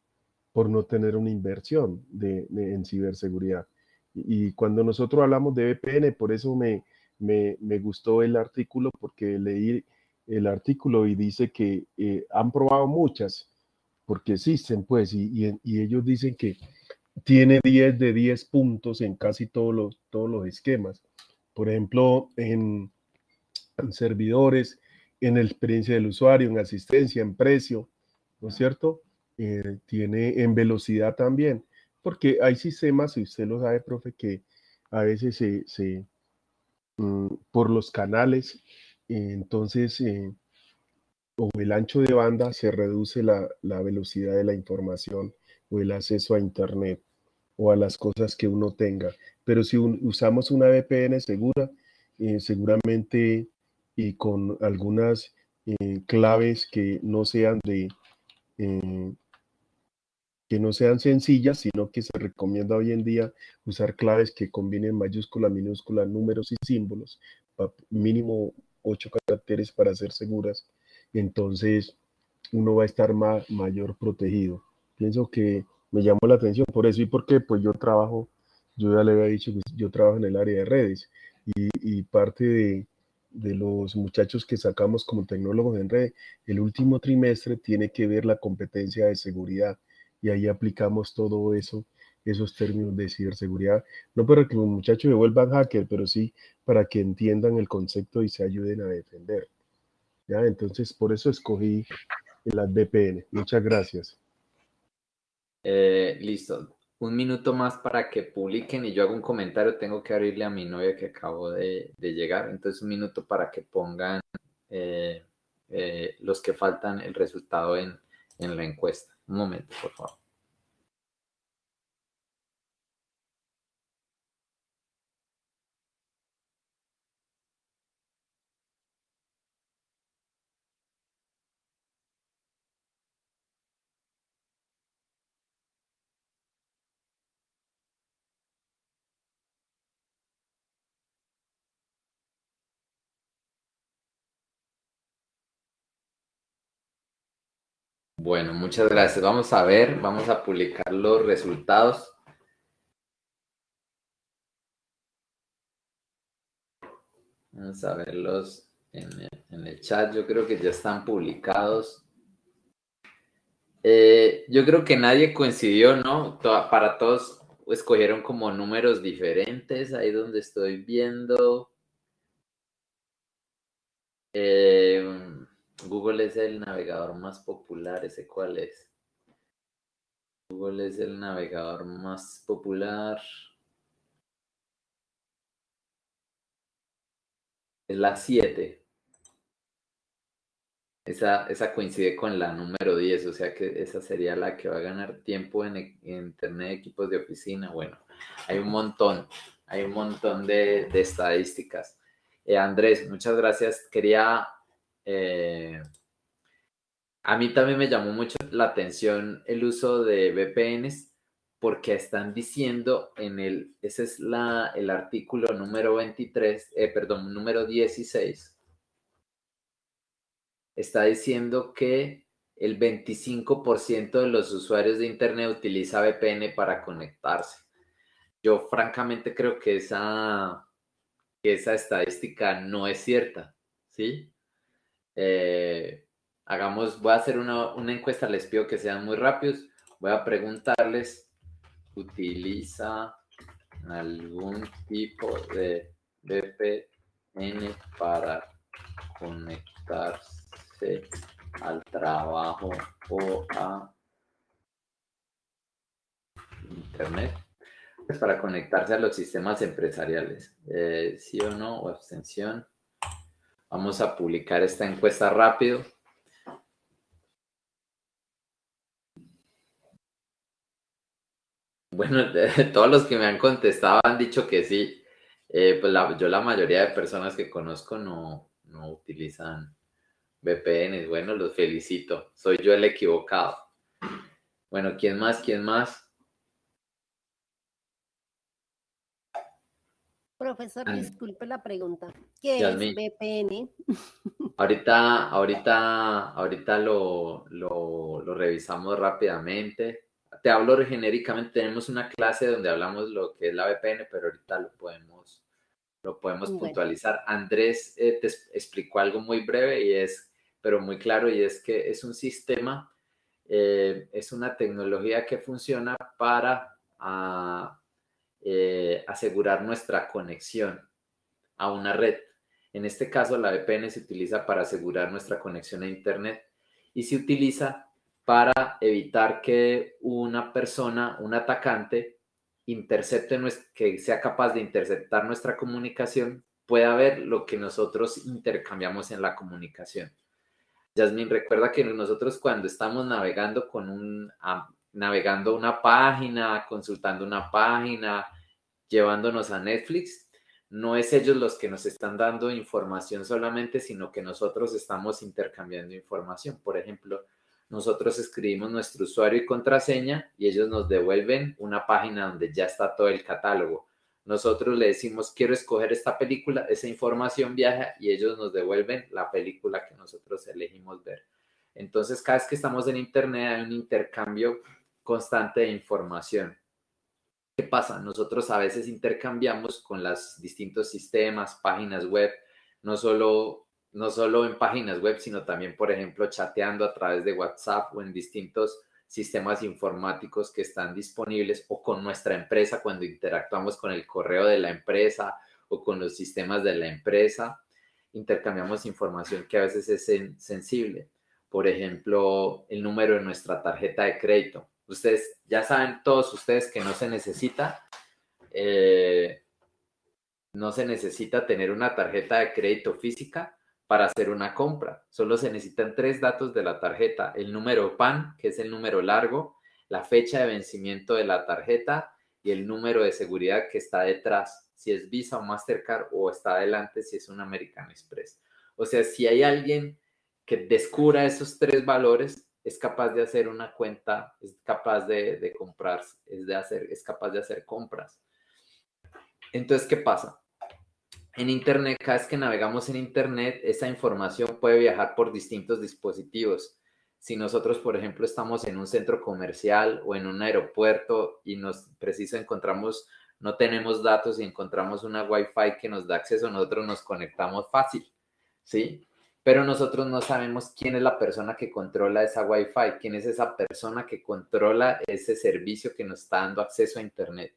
por no tener una inversión en ciberseguridad? Y cuando nosotros hablamos de VPN, por eso me gustó el artículo, porque leí el artículo y dice que han probado muchas, porque existen, pues, y ellos dicen que tiene 10 de 10 puntos en casi todos los esquemas. Por ejemplo, en servidores, en la experiencia del usuario, en asistencia, en precio, ¿no es cierto? Tiene en velocidad también, porque hay sistemas, y usted lo sabe, profe, que a veces por los canales, entonces, o el ancho de banda se reduce la velocidad de la información o el acceso a Internet o a las cosas que uno tenga. Pero si usamos una VPN segura, seguramente y con algunas claves eh, que no sean sencillas, sino que se recomienda hoy en día usar claves que combinen mayúscula, minúscula, números y símbolos, mínimo 8 caracteres para ser seguras. Entonces, uno va a estar mayor protegido. Pienso que me llamó la atención por eso y porque pues yo ya le había dicho que yo trabajo en el área de redes y parte de los muchachos que sacamos como tecnólogos en red, el último trimestre tiene que ver la competencia de seguridad y ahí aplicamos todo eso, esos términos de ciberseguridad, no para que los muchachos se vuelvan hacker, pero sí para que entiendan el concepto y se ayuden a defender. ¿Ya? Entonces, por eso escogí las VPN. Muchas gracias. Listo. Un minuto más para que publiquen y yo hago un comentario. Tengo que abrirle a mi novia que acabó de llegar. Entonces, un minuto para que pongan eh, los que faltan el resultado en la encuesta. Un momento, por favor. Bueno, muchas gracias. Vamos a ver, vamos a publicar los resultados. Vamos a verlos en el chat. Yo creo que ya están publicados. Yo creo que nadie coincidió, ¿no? Para todos escogieron como números diferentes, ahí donde estoy viendo. Google es el navegador más popular, ¿ese cuál es? Google es el navegador más popular. Es la 7. Esa coincide con la número 10, o sea que esa sería la que va a ganar tiempo en Internet de equipos de oficina. Bueno, hay un montón de estadísticas. Andrés, muchas gracias. A mí también me llamó mucho la atención el uso de VPNs porque están diciendo ese es el artículo número 23, perdón, número 16. Está diciendo que el 25% de los usuarios de Internet utiliza VPN para conectarse. Yo francamente creo que esa estadística no es cierta, ¿sí? Voy a hacer una encuesta, les pido que sean muy rápidos. Voy a preguntarles, ¿utiliza algún tipo de VPN para conectarse al trabajo o a Internet? Pues para conectarse a los sistemas empresariales. ¿Sí o no? ¿O abstención? Vamos a publicar esta encuesta rápido. Bueno, todos los que me han contestado han dicho que sí. Pues la mayoría de personas que conozco no utilizan VPN. Bueno, los felicito. Soy yo el equivocado. Bueno, ¿quién más? ¿Quién más? Profesor, disculpe la pregunta. ¿Qué Yasmín. es VPN? Ahorita lo revisamos rápidamente. Te hablo genéricamente. Tenemos una clase donde hablamos lo que es la VPN, pero ahorita lo podemos puntualizar. Andrés te explicó algo muy breve pero muy claro, y es que es un sistema, es una tecnología que funciona para asegurar nuestra conexión a una red. En este caso, la VPN se utiliza para asegurar nuestra conexión a Internet y se utiliza para evitar que una persona, un atacante, que sea capaz de interceptar nuestra comunicación, pueda ver lo que nosotros intercambiamos en la comunicación. Yasmín, recuerda que nosotros cuando estamos navegando navegando una página, consultando una página, llevándonos a Netflix, no es ellos los que nos están dando información solamente, sino que nosotros estamos intercambiando información. Por ejemplo, nosotros escribimos nuestro usuario y contraseña y ellos nos devuelven una página donde ya está todo el catálogo. Nosotros le decimos, quiero escoger esta película, esa información viaja y ellos nos devuelven la película que nosotros elegimos ver. Entonces, cada vez que estamos en Internet hay un intercambio constante de información. ¿Qué pasa? Nosotros a veces intercambiamos con los distintos sistemas, páginas web, no solo en páginas web, sino también, por ejemplo, chateando a través de WhatsApp o en distintos sistemas informáticos que están disponibles, o con nuestra empresa cuando interactuamos con el correo de la empresa o con los sistemas de la empresa. Intercambiamos información que a veces es sensible. Por ejemplo, el número de nuestra tarjeta de crédito. Ustedes ya saben, todos ustedes, que no se necesita tener una tarjeta de crédito física para hacer una compra. Solo se necesitan 3 datos de la tarjeta: el número PAN, que es el número largo, la fecha de vencimiento de la tarjeta y el número de seguridad que está detrás, si es Visa o Mastercard, o está adelante si es un American Express. O sea, si hay alguien que descubra esos 3 valores, es capaz de hacer una cuenta, es capaz de comprar, es capaz de hacer compras. Entonces, ¿qué pasa? En Internet, cada vez que navegamos en Internet, esa información puede viajar por distintos dispositivos. Si nosotros, por ejemplo, estamos en un centro comercial o en un aeropuerto y no tenemos datos y encontramos una Wi-Fi que nos da acceso, nosotros nos conectamos fácil, ¿sí? Pero nosotros no sabemos quién es la persona que controla esa Wi-Fi, quién es esa persona que controla ese servicio que nos está dando acceso a Internet.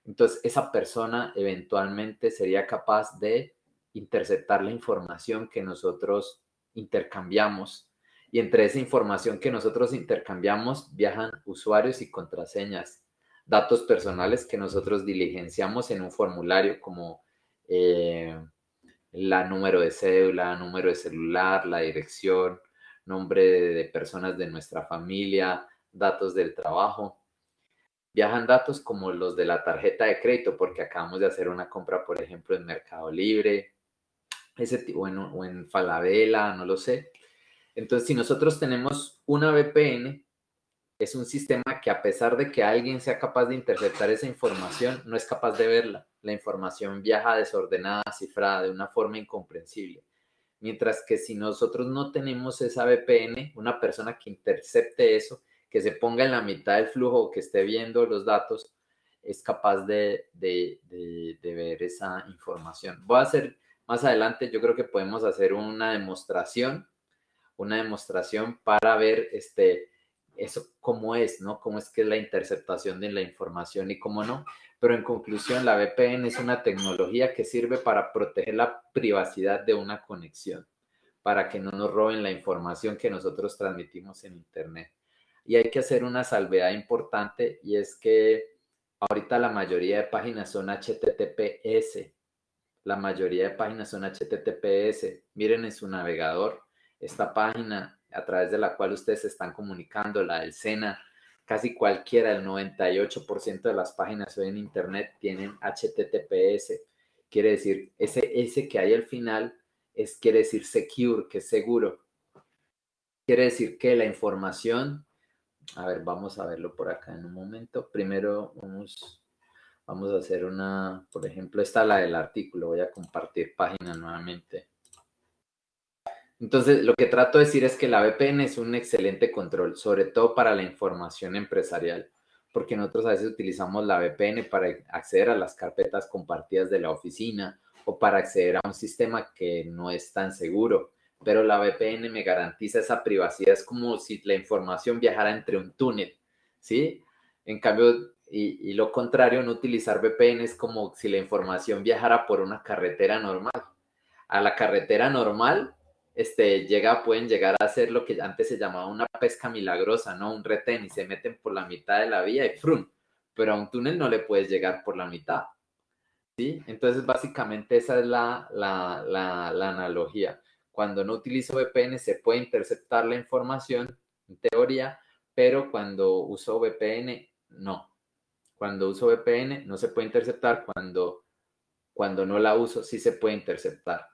Entonces, esa persona eventualmente sería capaz de interceptar la información que nosotros intercambiamos. Y entre esa información que nosotros intercambiamos viajan usuarios y contraseñas, datos personales que nosotros diligenciamos en un formulario como la número de cédula, número de celular, la dirección, nombre de personas de nuestra familia, datos del trabajo. Viajan datos como los de la tarjeta de crédito, porque acabamos de hacer una compra, por ejemplo, en Mercado Libre, o en Falabella, no lo sé. Entonces, si nosotros tenemos una VPN, es un sistema que, a pesar de que alguien sea capaz de interceptar esa información, no es capaz de verla. La información viaja desordenada, cifrada, de una forma incomprensible. Mientras que si nosotros no tenemos esa VPN, una persona que intercepte eso, que se ponga en la mitad del flujo o que esté viendo los datos, es capaz de ver esa información. Voy a hacer más adelante, yo creo que podemos hacer una demostración para ver eso cómo es, ¿no? Cómo es que es la interceptación de la información y cómo no. Pero en conclusión, la VPN es una tecnología que sirve para proteger la privacidad de una conexión, para que no nos roben la información que nosotros transmitimos en Internet. Y hay que hacer una salvedad importante, y es que ahorita la mayoría de páginas son HTTPS. La mayoría de páginas son HTTPS. Miren en su navegador esta página a través de la cual ustedes se están comunicando, la del SENA. Casi cualquiera, el 98% de las páginas hoy en Internet tienen HTTPS. Quiere decir, ese que hay al final quiere decir secure, que es seguro. Quiere decir que la información, a ver, vamos a verlo por acá en un momento. Primero vamos a hacer una, por ejemplo, esta es la del artículo. Voy a compartir página nuevamente. Entonces, lo que trato de decir es que la VPN es un excelente control, sobre todo para la información empresarial, porque nosotros a veces utilizamos la VPN para acceder a las carpetas compartidas de la oficina o para acceder a un sistema que no es tan seguro, pero la VPN me garantiza esa privacidad. Es como si la información viajara entre un túnel, ¿sí? En cambio, y lo contrario, no utilizar VPN es como si la información viajara por una carretera normal. A la carretera normal, pueden llegar a hacer lo que antes se llamaba una pesca milagrosa, ¿no? Un retén, y se meten por la mitad de la vía y ¡frum! Pero a un túnel no le puedes llegar por la mitad, ¿sí? Entonces, básicamente esa es la analogía. Cuando no utilizo VPN se puede interceptar la información, en teoría, pero cuando uso VPN, no. Cuando uso VPN no se puede interceptar, cuando no la uso sí se puede interceptar.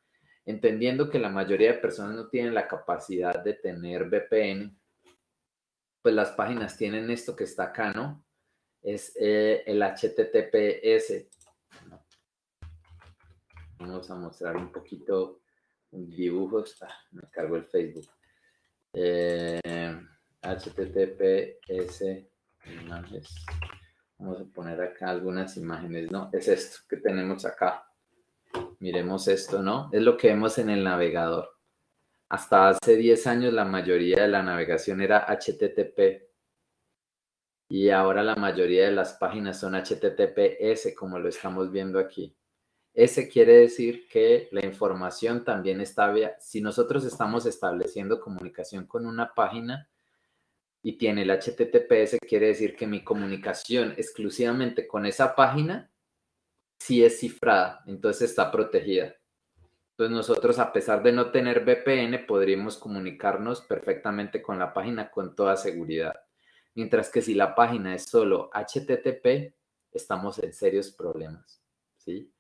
Entendiendo que la mayoría de personas no tienen la capacidad de tener VPN, pues las páginas tienen esto que está acá, ¿no? Es el HTTPS. Vamos a mostrar un poquito dibujos. Me cargó el Facebook. HTTPS imágenes. Vamos a poner acá algunas imágenes, ¿no? Es esto que tenemos acá. Miremos esto, ¿no? Es lo que vemos en el navegador. Hasta hace 10 años la mayoría de la navegación era HTTP. Y ahora la mayoría de las páginas son HTTPS, como lo estamos viendo aquí. Ese quiere decir que la información también está... Si nosotros estamos estableciendo comunicación con una página y tiene el HTTPS, quiere decir que mi comunicación exclusivamente con esa página sí es cifrada, entonces está protegida. Entonces nosotros, a pesar de no tener VPN, podríamos comunicarnos perfectamente con la página con toda seguridad. Mientras que si la página es solo HTTP, estamos en serios problemas, ¿sí?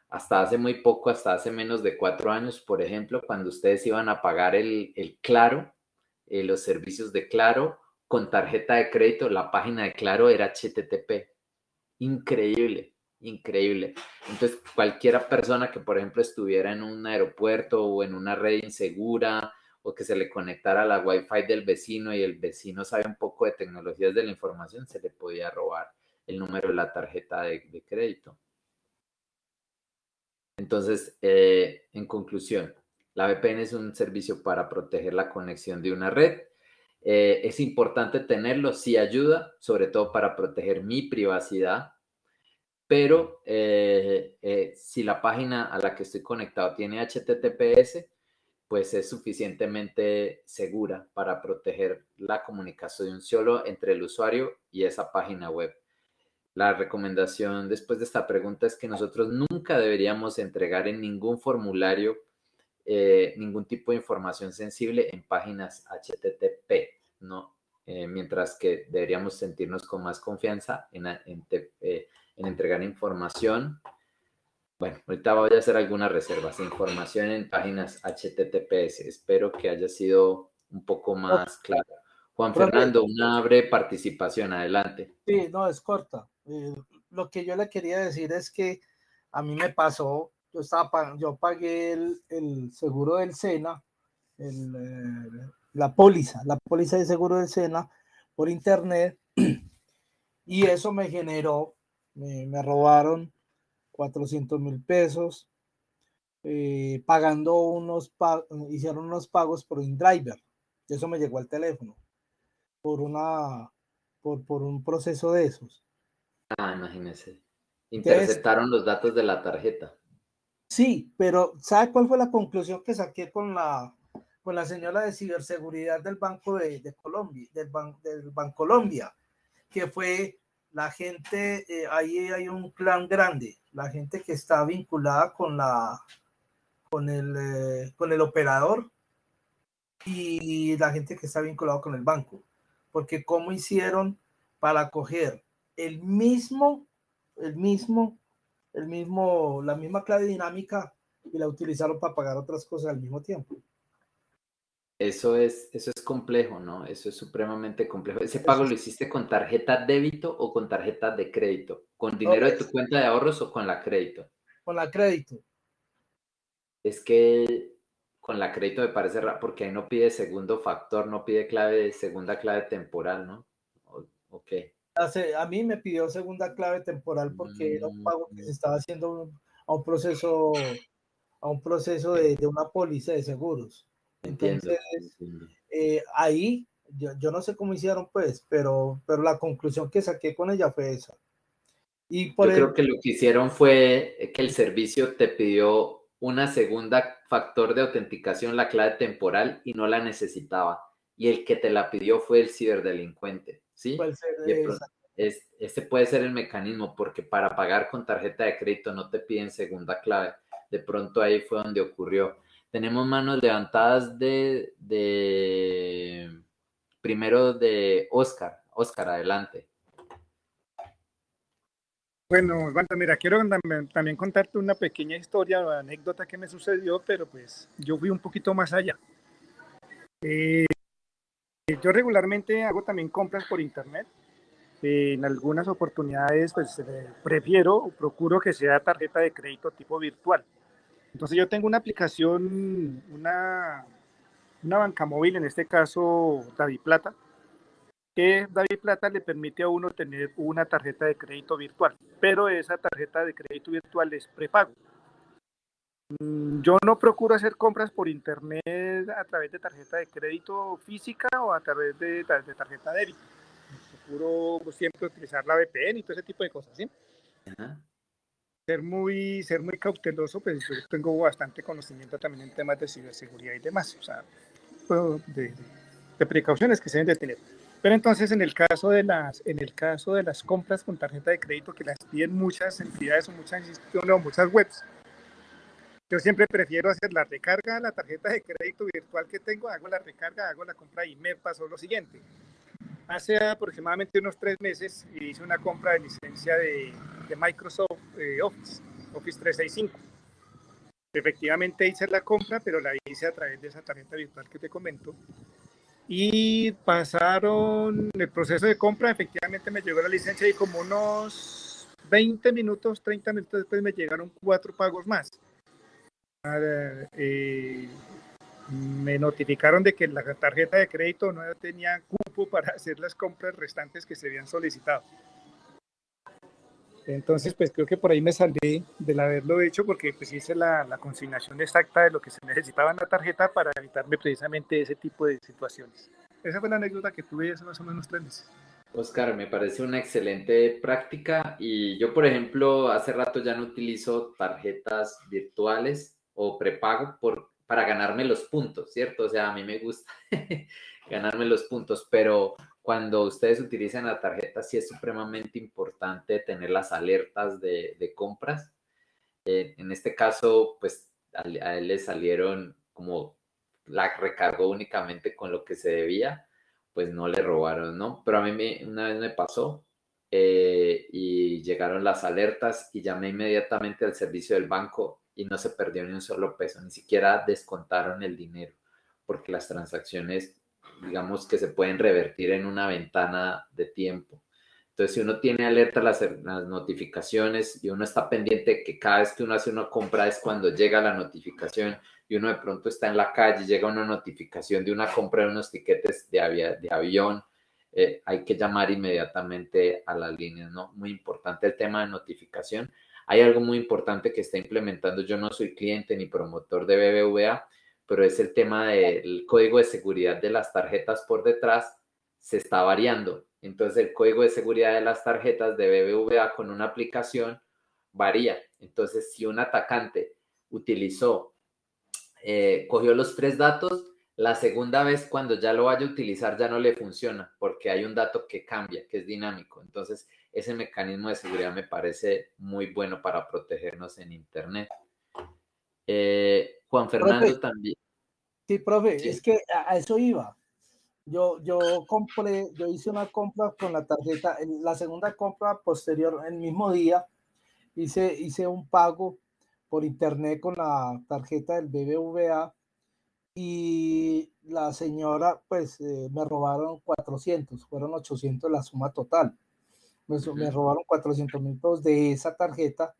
Hasta hace muy poco, hasta hace menos de 4 años, por ejemplo, cuando ustedes iban a pagar el Claro, los servicios de Claro con tarjeta de crédito, la página de Claro era HTTP. Increíble, increíble. Entonces, cualquier persona que, por ejemplo, estuviera en un aeropuerto o en una red insegura, o que se le conectara a la Wi-Fi del vecino y el vecino sabe un poco de tecnologías de la información, se le podía robar el número de la tarjeta de crédito. Entonces, en conclusión, la VPN es un servicio para proteger la conexión de una red. Es importante tenerlo, sí ayuda, sobre todo para proteger mi privacidad, pero si la página a la que estoy conectado tiene HTTPS, pues es suficientemente segura para proteger la comunicación solo entre el usuario y esa página web. La recomendación después de esta pregunta es que nosotros nunca deberíamos entregar en ningún formulario ningún tipo de información sensible en páginas HTTP, ¿no? Mientras que deberíamos sentirnos con más confianza en entregar información. Bueno, ahorita voy a hacer algunas reservas. Información en páginas HTTPS. Espero que haya sido un poco más claro. Juan Fernando, una breve participación. Adelante. Sí, no, es corta. Lo que yo le quería decir es que a mí me pasó, yo pagué el seguro del SENA, la póliza de seguro del SENA por internet, y eso me generó, me robaron 400.000 pesos, hicieron unos pagos por InDriver. Eso me llegó al teléfono por un proceso de esos. Ah, imagínese. Interceptaron los datos de la tarjeta. Sí, pero ¿sabe cuál fue la conclusión que saqué con la señora de ciberseguridad del Banco de Colombia, del Bancolombia? Que fue la gente, ahí hay un clan grande, la gente que está vinculada con el operador y la gente que está vinculada con el banco. Porque cómo hicieron para coger la misma clave dinámica y la utilizaron para pagar otras cosas al mismo tiempo. Eso es complejo, ¿no? Eso es supremamente complejo. ¿Ese pago lo hiciste con tarjeta débito o con tarjeta de crédito? ¿Con dinero de tu cuenta de ahorros o con la crédito? Con la crédito. Es que con la crédito me parece raro porque ahí no pide segundo factor, no pide segunda clave temporal, ¿no? ¿O qué? A mí me pidió segunda clave temporal porque era un pago que se estaba haciendo a un proceso de una póliza de seguros. Entonces, ahí yo no sé cómo hicieron, pues, pero la conclusión que saqué con ella fue esa. Yo creo que lo que hicieron fue que el servicio te pidió una segunda factor de autenticación, la clave temporal, y no la necesitaba. Y el que te la pidió fue el ciberdelincuente, ¿sí? Este puede ser el mecanismo, porque para pagar con tarjeta de crédito no te piden segunda clave. De pronto ahí fue donde ocurrió. Tenemos manos levantadas primero de Oscar. Oscar, adelante. Bueno, Wanda, mira, quiero también contarte una pequeña historia o anécdota que me sucedió, pero pues yo fui un poquito más allá. Yo regularmente hago también compras por internet. En algunas oportunidades pues prefiero o procuro que sea tarjeta de crédito tipo virtual. Entonces yo tengo una aplicación, una banca móvil, en este caso DaviPlata, que DaviPlata le permite a uno tener una tarjeta de crédito virtual, pero esa tarjeta de crédito virtual es prepago. Yo no procuro hacer compras por internet a través de tarjeta de crédito física o a través de tarjeta débito. Procuro siempre utilizar la VPN y todo ese tipo de cosas, ¿sí? Ajá. Ser muy cauteloso, pues yo tengo bastante conocimiento también en temas de ciberseguridad y demás, o sea, de precauciones que se deben de tener. Pero entonces en el caso de las compras con tarjeta de crédito que las piden muchas entidades o muchas instituciones o muchas webs, yo siempre prefiero hacer la recarga de la tarjeta de crédito virtual que tengo, hago la recarga, hago la compra y me pasó lo siguiente. Hace aproximadamente unos 3 meses hice una compra de licencia de Microsoft Office 365. Efectivamente hice la compra, pero la hice a través de esa tarjeta virtual que te comento. Y pasaron el proceso de compra, efectivamente me llegó la licencia y como unos 20 minutos, 30 minutos después me llegaron 4 pagos más. Me notificaron de que la tarjeta de crédito no tenía cupo para hacer las compras restantes que se habían solicitado. Entonces, pues creo que por ahí me salvé del haberlo hecho porque pues hice la consignación exacta de lo que se necesitaba en la tarjeta para evitarme precisamente ese tipo de situaciones. Esa fue la anécdota que tuve hace más o menos 3 meses. Oscar, me parece una excelente práctica y yo, por ejemplo, hace rato ya no utilizo tarjetas virtuales o prepago para ganarme los puntos, ¿cierto? O sea, a mí me gusta ganarme los puntos, pero cuando ustedes utilizan la tarjeta, sí es supremamente importante tener las alertas de compras. En este caso, pues a él le salieron como la recargó únicamente con lo que se debía, pues no le robaron, ¿no? Pero a mí una vez me pasó y llegaron las alertas y llamé inmediatamente al servicio del banco y no se perdió ni un solo peso, ni siquiera descontaron el dinero, porque las transacciones, digamos que se pueden revertir en una ventana de tiempo. Entonces, si uno tiene alerta las notificaciones y uno está pendiente que cada vez que uno hace una compra es cuando llega la notificación y uno de pronto está en la calle, llega una notificación de una compra de unos tiquetes de avión, hay que llamar inmediatamente a las líneas, ¿no? Muy importante el tema de notificación. Hay algo muy importante que está implementando, yo no soy cliente ni promotor de BBVA, pero es el tema del código de seguridad de las tarjetas por detrás, se está variando. Entonces el código de seguridad de las tarjetas de BBVA con una aplicación varía. Entonces si un atacante utilizó, cogió los 3 datos, la segunda vez cuando ya lo vaya a utilizar ya no le funciona porque hay un dato que cambia, que es dinámico. Entonces ese mecanismo de seguridad me parece muy bueno para protegernos en Internet. Juan Fernando Profe, también. sí, profe, Sí. es que a eso iba. Yo hice una compra con la tarjeta, la segunda compra posterior, el mismo día, hice un pago por internet con la tarjeta del BBVA y la señora, pues, me robaron 400, fueron 800 la suma total. Me robaron 400.000 pesos de esa tarjeta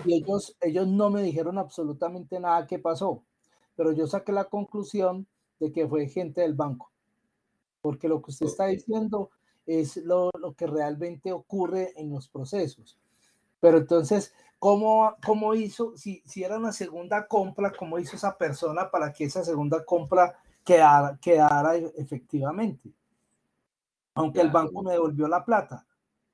y ellos no me dijeron absolutamente nada qué pasó, pero yo saqué la conclusión de que fue gente del banco, porque lo que usted está diciendo es lo que realmente ocurre en los procesos. Pero entonces, ¿cómo hizo, si era una segunda compra, cómo hizo esa persona para que esa segunda compra quedara efectivamente? Aunque el banco me devolvió la plata.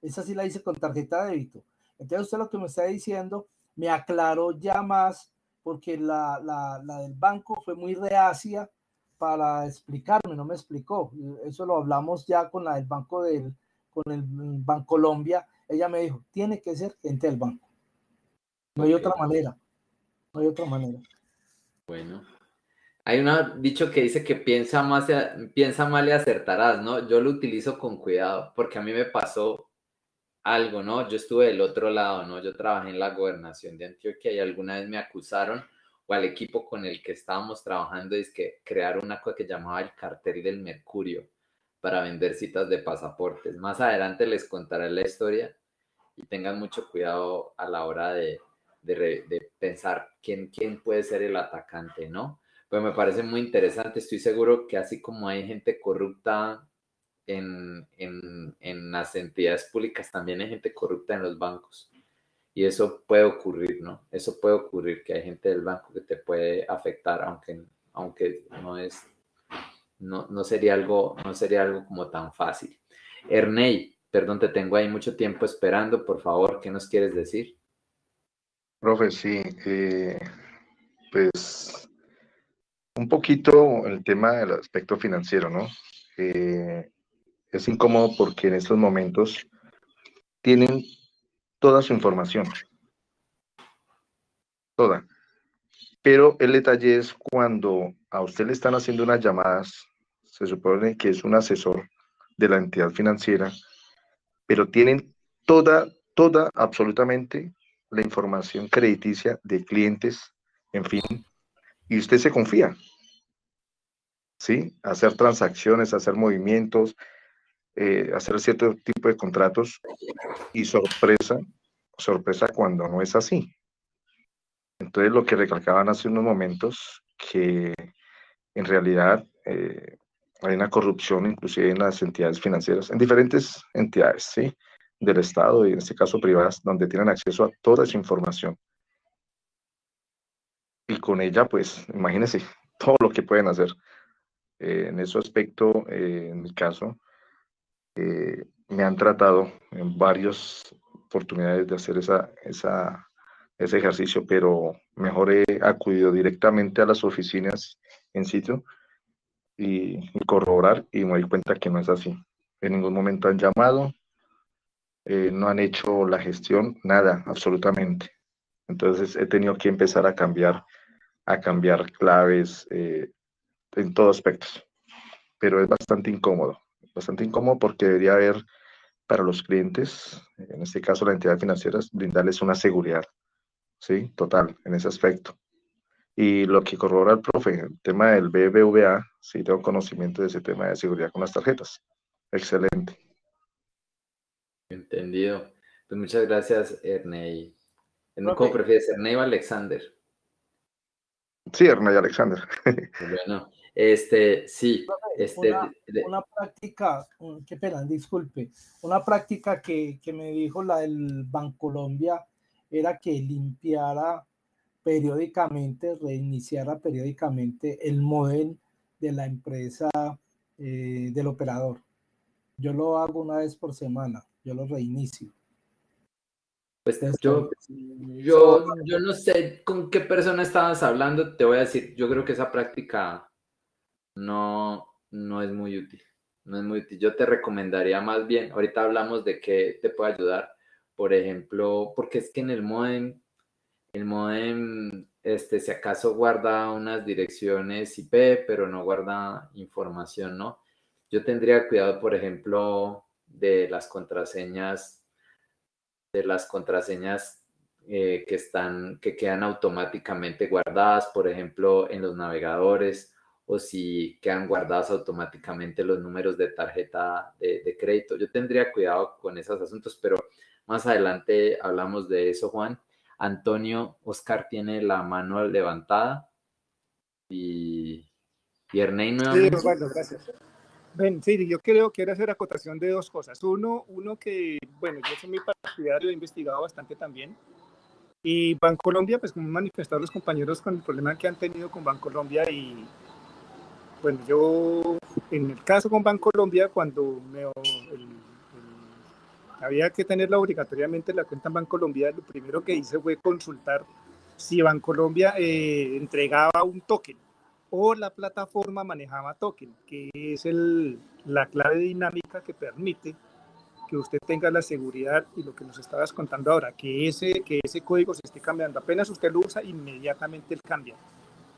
Esa sí la hice con tarjeta de débito. Entonces usted lo que me está diciendo me aclaró ya más, porque la del banco fue muy reacia para explicarme, no me explicó. Eso lo hablamos ya con la del banco con el Bancolombia. Ella me dijo, tiene que ser gente del banco. No hay otra manera. No hay otra manera. Bueno. Hay un dicho que dice que piensa mal y acertarás, ¿no? Yo lo utilizo con cuidado porque a mí me pasó algo, ¿no? Yo estuve del otro lado, ¿no? Yo trabajé en la gobernación de Antioquia y alguna vez me acusaron o al equipo con el que estábamos trabajando es que crearon una cosa que llamaba el cartel del mercurio para vender citas de pasaportes. Más adelante les contaré la historia y tengan mucho cuidado a la hora de pensar quién puede ser el atacante, ¿no? Pues me parece muy interesante. Estoy seguro que así como hay gente corrupta en las entidades públicas, también hay gente corrupta en los bancos. Y eso puede ocurrir, ¿no? Eso puede ocurrir, que hay gente del banco que te puede afectar, aunque no sería algo como tan fácil. Ernei, perdón, te tengo ahí mucho tiempo esperando. Por favor, ¿qué nos quieres decir? Profe, sí, pues un poquito el tema del aspecto financiero, ¿no? Es incómodo porque en estos momentos tienen toda su información, toda. Pero el detalle es cuando a usted le están haciendo unas llamadas, se supone que es un asesor de la entidad financiera, pero tienen absolutamente la información crediticia de clientes, en fin, y usted se confía, ¿sí? Hacer transacciones, hacer movimientos, hacer cierto tipo de contratos y sorpresa cuando no es así. Entonces lo que recalcaban hace unos momentos, que en realidad hay una corrupción inclusive en las entidades financieras, en diferentes entidades, ¿sí? Del Estado y en este caso privadas, donde tienen acceso a toda esa información. Y con ella, pues, imagínense todo lo que pueden hacer. En ese aspecto, en mi caso, me han tratado en varias oportunidades de hacer ese ejercicio, pero mejor he acudido directamente a las oficinas en sitio y corroborar, y me doy cuenta que no es así. En ningún momento han llamado, no han hecho la gestión, nada, absolutamente. Entonces he tenido que empezar a cambiar claves en todos aspectos, pero es bastante incómodo porque debería haber para los clientes, en este caso la entidad financiera, brindarles una seguridad, ¿sí? Total, en ese aspecto. Y lo que corrobora el profe, el tema del BBVA, sí tengo conocimiento de ese tema de seguridad con las tarjetas. Excelente. Entendido. Pues muchas gracias, Ernei. ¿Cómo Profe. prefieres, Ernei o Alexander? Sí, Hernán y Alexander. Bueno, sí, Una práctica, qué pena, disculpe, una práctica que me dijo la del Bancolombia era que limpiara periódicamente, reiniciara periódicamente el módem de la empresa del operador. Yo lo hago una vez por semana, yo lo reinicio. pues yo no sé con qué persona estabas hablando, te voy a decir, yo creo que esa práctica no es muy útil, no es muy útil. Yo te recomendaría más bien, ahorita hablamos de qué te puede ayudar, por ejemplo, porque es que en el modem, si acaso guarda unas direcciones IP, pero no guarda información, ¿no? Yo tendría cuidado, por ejemplo, de las contraseñas que quedan automáticamente guardadas, por ejemplo, en los navegadores, o si quedan guardadas automáticamente los números de tarjeta de crédito. Yo tendría cuidado con esos asuntos, pero más adelante hablamos de eso, Juan. Antonio, Oscar tiene la mano levantada y Ernei Sí, nuevamente. bueno, gracias. Ven, sí, yo creo que era hacer acotación de dos cosas. Uno que, bueno, yo soy muy partidario, he investigado bastante también. Y Bancolombia, pues como han manifestado los compañeros con el problema que han tenido con Bancolombia y, bueno, yo, en el caso con Bancolombia, cuando había que tenerla obligatoriamente la cuenta en Bancolombia, lo primero que hice fue consultar si Bancolombia entregaba un token o la plataforma manejaba token, que es la clave dinámica que permite que usted tenga la seguridad y lo que nos estabas contando ahora, que ese código se esté cambiando. Apenas usted lo usa, inmediatamente él cambia.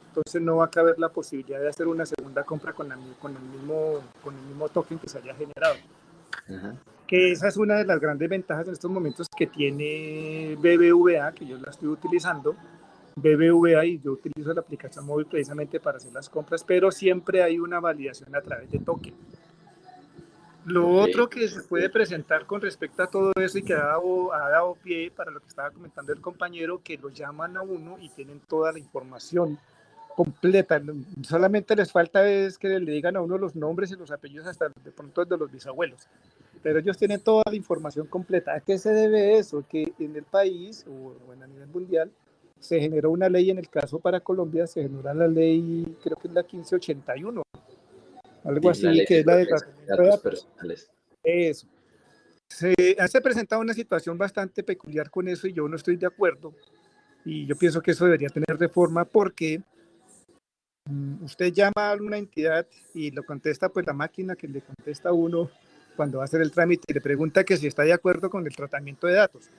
Entonces no va a caber la posibilidad de hacer una segunda compra con el mismo token que se haya generado. Ajá. Que esa es una de las grandes ventajas en estos momentos que tiene BBVA, que yo la estoy utilizando. BBVA, y yo utilizo la aplicación móvil precisamente para hacer las compras, pero siempre hay una validación a través de token. Lo otro que se puede presentar con respecto a todo eso y que ha dado pie para lo que estaba comentando el compañero, que lo llaman a uno y tienen toda la información completa. Solamente les falta es que le digan a uno los nombres y los apellidos hasta de pronto de los bisabuelos. Pero ellos tienen toda la información completa. ¿A qué se debe eso? Que en el país o a nivel mundial se generó una ley, en el caso para Colombia se generó la ley, creo que es la 1581, algo así, que es la de datos personales. Eso. Se ha presentado una situación bastante peculiar con eso y yo no estoy de acuerdo. Y yo pienso que eso debería tener reforma porque usted llama a alguna entidad y lo contesta pues la máquina que le contesta a uno cuando va a hacer el trámite y le pregunta que si está de acuerdo con el tratamiento de datos.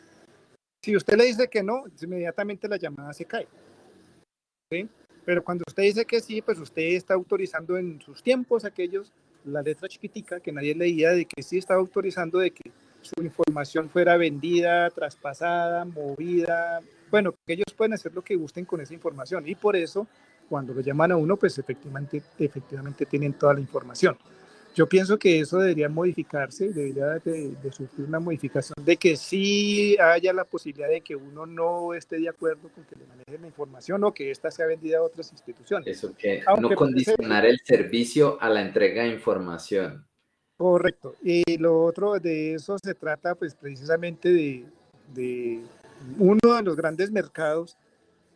Si usted le dice que no, inmediatamente la llamada se cae. ¿Sí? Pero cuando usted dice que sí, pues usted está autorizando en sus tiempos aquellos, la letra chiquitica que nadie leía, de que sí estaba autorizando de que su información fuera vendida, traspasada, movida. Bueno, que ellos pueden hacer lo que gusten con esa información y por eso cuando lo llaman a uno, pues efectivamente tienen toda la información. Yo pienso que eso debería modificarse, debería de sufrir una modificación, de que sí haya la posibilidad de que uno no esté de acuerdo con que le manejen la información o que ésta sea vendida a otras instituciones. Eso, que no condicionar el servicio a la entrega de información. Correcto. Y lo otro de eso se trata pues precisamente de uno de los grandes mercados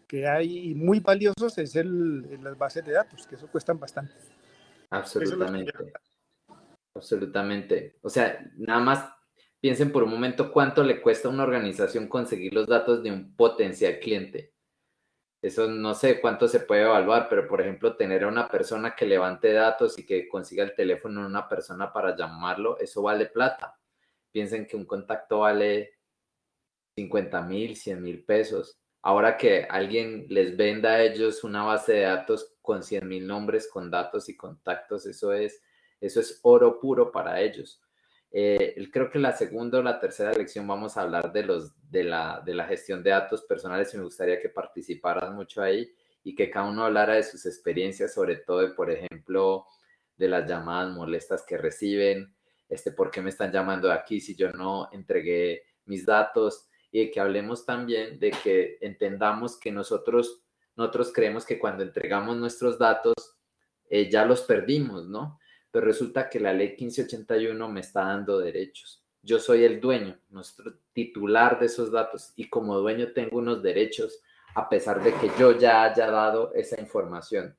que hay muy valiosos es las bases de datos, que eso cuestan bastante. Absolutamente. Absolutamente. O sea, nada más piensen por un momento cuánto le cuesta a una organización conseguir los datos de un potencial cliente. Eso no sé cuánto se puede evaluar, pero por ejemplo, tener a una persona que levante datos y que consiga el teléfono de una persona para llamarlo, eso vale plata. Piensen que un contacto vale 50.000, 100.000 pesos. Ahora que alguien les venda a ellos una base de datos con 100.000 nombres, con datos y contactos, eso es oro puro para ellos. Creo que la segunda o la tercera lección vamos a hablar de la gestión de datos personales y me gustaría que participaran mucho ahí y que cada uno hablara de sus experiencias, sobre todo de, por ejemplo, de las llamadas molestas que reciben, ¿por qué me están llamando de aquí si yo no entregué mis datos? Y de que hablemos también de que entendamos que nosotros creemos que cuando entregamos nuestros datos ya los perdimos, ¿no? Pero resulta que la ley 1581 me está dando derechos. Yo soy el dueño, nuestro titular de esos datos y como dueño tengo unos derechos a pesar de que yo ya haya dado esa información.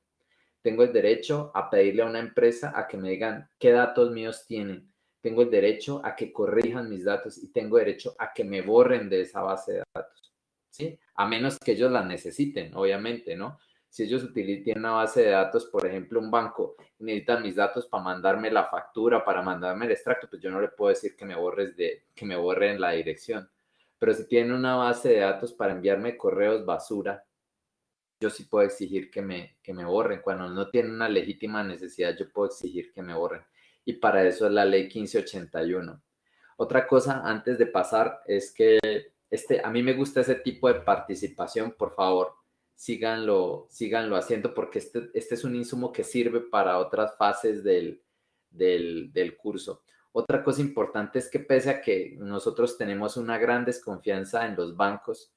Tengo el derecho a pedirle a una empresa a que me digan qué datos míos tienen. Tengo el derecho a que corrijan mis datos y tengo derecho a que me borren de esa base de datos, ¿sí? A menos que ellos la necesiten, obviamente, ¿no? Si ellos tienen una base de datos, por ejemplo, un banco, y necesitan mis datos para mandarme la factura, para mandarme el extracto, pues yo no le puedo decir que me borren la dirección. Pero si tienen una base de datos para enviarme correos basura, yo sí puedo exigir que me borren. Cuando no tienen una legítima necesidad, yo puedo exigir que me borren. Y para eso es la ley 1581. Otra cosa, antes de pasar, es que a mí me gusta ese tipo de participación. Por favor, síganlo haciendo porque este es un insumo que sirve para otras fases del curso. Otra cosa importante es que pese a que nosotros tenemos una gran desconfianza en los bancos,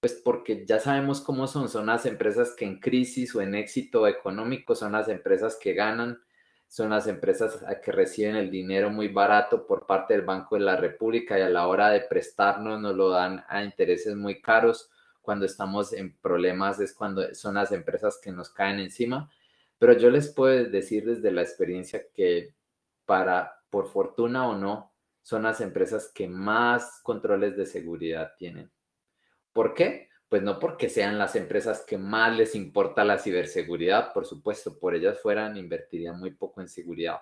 pues porque ya sabemos cómo son las empresas que en crisis o en éxito económico son las empresas que ganan, son las empresas que reciben el dinero muy barato por parte del Banco de la República y a la hora de prestarnos nos lo dan a intereses muy caros. Cuando estamos en problemas es cuando son las empresas que nos caen encima. Pero yo les puedo decir desde la experiencia que por fortuna o no, son las empresas que más controles de seguridad tienen. ¿Por qué? Pues no porque sean las empresas que más les importa la ciberseguridad, por supuesto, por ellas fueran, invertirían muy poco en seguridad,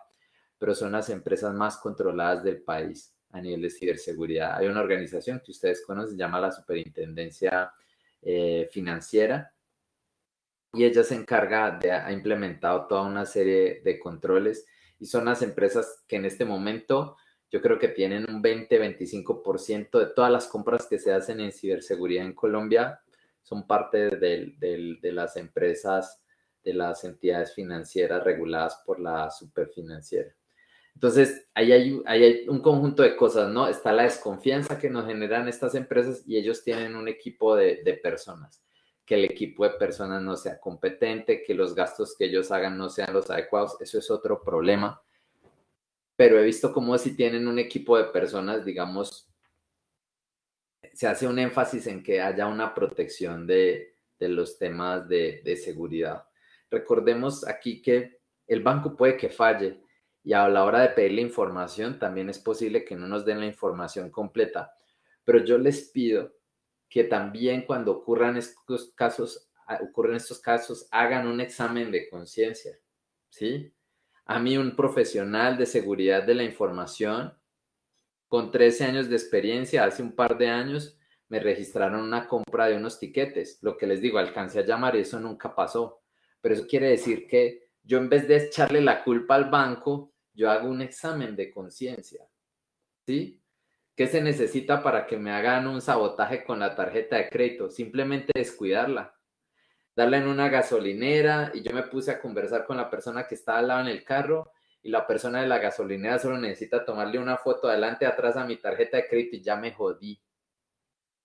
pero son las empresas más controladas del país a nivel de ciberseguridad. Hay una organización que ustedes conocen, se llama la Superintendencia Financiera, y ella se encarga ha implementado toda una serie de controles y son las empresas que en este momento yo creo que tienen un 20-25% de todas las compras que se hacen en ciberseguridad en Colombia son parte de las empresas, de las entidades financieras reguladas por la Superfinanciera. Entonces, ahí hay un conjunto de cosas, ¿no? Está la desconfianza que nos generan estas empresas y ellos tienen un equipo de personas. Que el equipo de personas no sea competente, que los gastos que ellos hagan no sean los adecuados, eso es otro problema. Pero he visto cómo si tienen un equipo de personas, digamos, se hace un énfasis en que haya una protección de los temas de seguridad. Recordemos aquí que el banco puede que falle y a la hora de pedir la información también es posible que no nos den la información completa. Pero yo les pido que también cuando ocurran estos casos, hagan un examen de conciencia, ¿sí? A mí un profesional de seguridad de la información con 13 años de experiencia, hace un par de años, me registraron una compra de unos tiquetes. Lo que les digo, alcancé a llamar y eso nunca pasó. Pero eso quiere decir que yo en vez de echarle la culpa al banco, yo hago un examen de conciencia, ¿sí? ¿Qué se necesita para que me hagan un sabotaje con la tarjeta de crédito? Simplemente descuidarla. Darla en una gasolinera y yo me puse a conversar con la persona que estaba al lado en el carro y la persona de la gasolinera solo necesita tomarle una foto adelante y atrás a mi tarjeta de crédito y ya me jodí.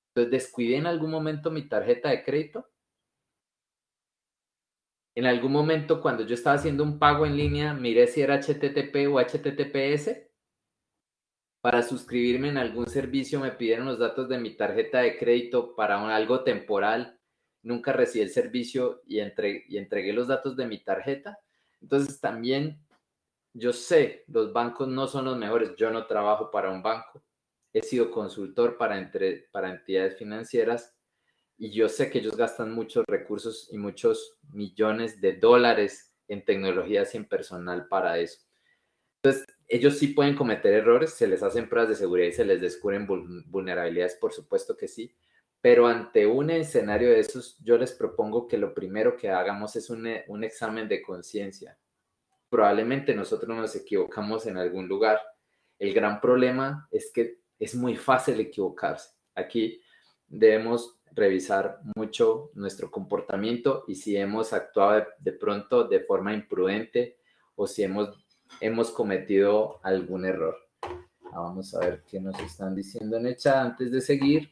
Entonces, ¿descuidé en algún momento mi tarjeta de crédito? En algún momento cuando yo estaba haciendo un pago en línea, miré si era HTTP o HTTPS. Para suscribirme en algún servicio me pidieron los datos de mi tarjeta de crédito para algo temporal. Nunca recibí el servicio y entregué los datos de mi tarjeta. Entonces también yo sé, los bancos no son los mejores. Yo no trabajo para un banco. He sido consultor para entidades financieras y yo sé que ellos gastan muchos recursos y muchos millones de dólares en tecnologías y en personal para eso. Entonces, ellos sí pueden cometer errores, se les hacen pruebas de seguridad y se les descubren vulnerabilidades, por supuesto que sí, pero ante un escenario de esos, yo les propongo que lo primero que hagamos es un examen de conciencia. Probablemente nosotros nos equivocamos en algún lugar. El gran problema es que es muy fácil equivocarse. Aquí debemos revisar mucho nuestro comportamiento y si hemos actuado de pronto de forma imprudente o si hemos cometido algún error. Vamos a ver qué nos están diciendo en el chat antes de seguir.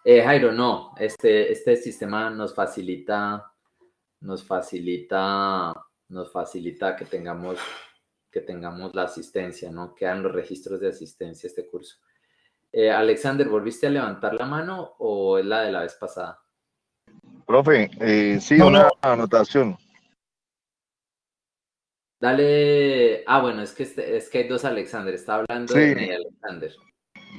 Jairo, no, este sistema nos facilita que tengamos la asistencia, ¿no? Quedan los registros de asistencia este curso. Alexander, ¿volviste a levantar la mano o es la de la vez pasada? Profe, sí, No, una no. anotación. Dale. Bueno, es que hay dos Alexander. Está hablando Sí, de Alexander.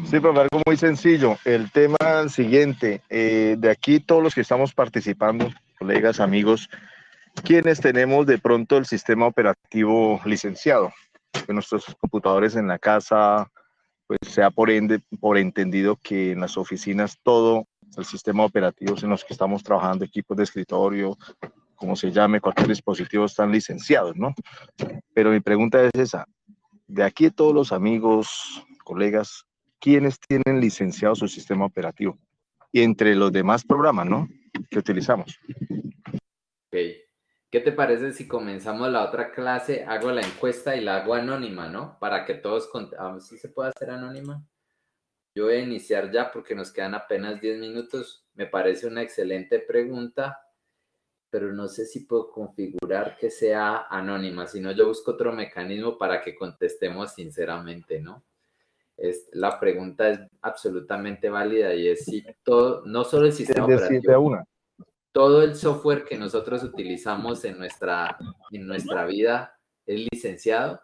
sí, profe, algo muy sencillo. El tema siguiente, de aquí todos los que estamos participando, colegas, amigos, quienes tenemos de pronto el sistema operativo licenciado, en nuestros computadores en la casa, pues sea por entendido que en las oficinas todo el sistema operativo en los que estamos trabajando, equipos de escritorio, como se llame, cualquier dispositivo, están licenciados, ¿no? Pero mi pregunta es esa, de aquí todos los amigos, colegas, ¿quiénes tienen licenciado su sistema operativo? Y entre los demás programas, ¿no?, que utilizamos. Ok. ¿Qué te parece si comenzamos la otra clase? Hago la encuesta y la hago anónima, ¿no? Para que todos... ¿Sí se puede hacer anónima? Yo voy a iniciar ya porque nos quedan apenas 10 minutos. Me parece una excelente pregunta, pero no sé si puedo configurar que sea anónima. Si no, yo busco otro mecanismo para que contestemos sinceramente, ¿no? La pregunta es absolutamente válida y es si todo, no solo el sistema Es decir, de operativo, una. todo el software que nosotros utilizamos en nuestra vida es licenciado.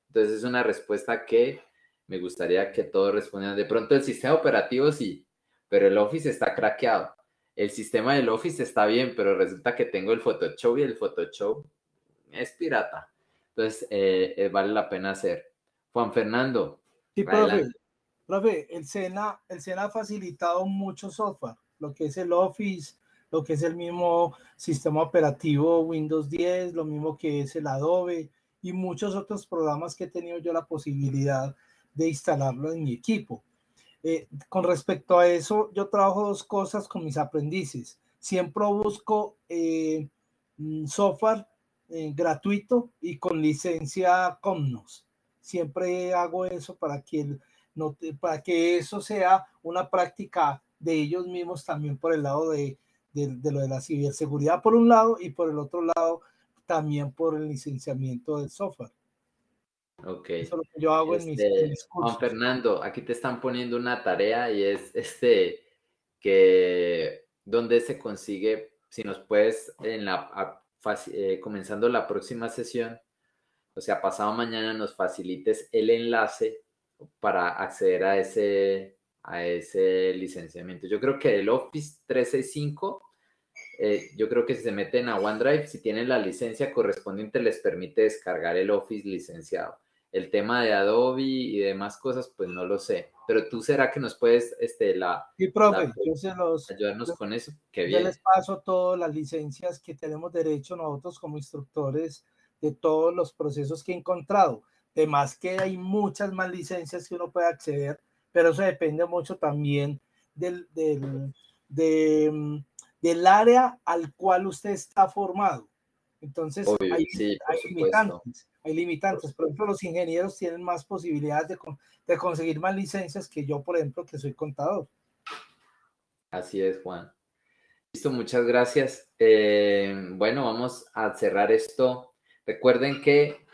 Entonces es una respuesta que me gustaría que todos respondieran. De pronto el sistema operativo sí, pero el Office está craqueado. El sistema del Office está bien, pero resulta que tengo el Photoshop y el Photoshop es pirata. Entonces vale la pena hacer. Juan Fernando, Sí, adelante. profe, el SENA ha facilitado mucho software, lo que es el Office, lo que es el mismo sistema operativo Windows 10, lo mismo que es el Adobe y muchos otros programas que he tenido yo la posibilidad de instalarlo en mi equipo. Con respecto a eso, yo trabajo dos cosas con mis aprendices. Siempre busco software gratuito y con licencia Commons. Siempre hago eso para que eso sea una práctica de ellos mismos también por el lado de lo de la ciberseguridad por un lado y por el otro lado también por el licenciamiento del software. Ok. Eso es lo que yo hago en mis cursos. Juan Fernando, aquí te están poniendo una tarea y es que dónde se consigue, si nos puedes comenzando la próxima sesión, o sea, pasado mañana nos facilites el enlace para acceder a ese licenciamiento. Yo creo que el Office 365, yo creo que si se meten a OneDrive, si tienen la licencia correspondiente, les permite descargar el Office licenciado. El tema de Adobe y demás cosas, pues no lo sé. Pero tú, ¿será que nos puedes sí, profe, ayudarnos con eso? Qué yo bien. les paso todas las licencias que tenemos derecho nosotros como instructores de todos los procesos que he encontrado. Además que hay muchas más licencias que uno puede acceder, pero eso depende mucho también del área al cual usted está formado. Entonces, Obvio, sí, hay limitantes. Por ejemplo, los ingenieros tienen más posibilidades de conseguir más licencias que yo, por ejemplo, que soy contador. Así es, Juan. Listo, muchas gracias. Bueno, vamos a cerrar esto. Recuerden que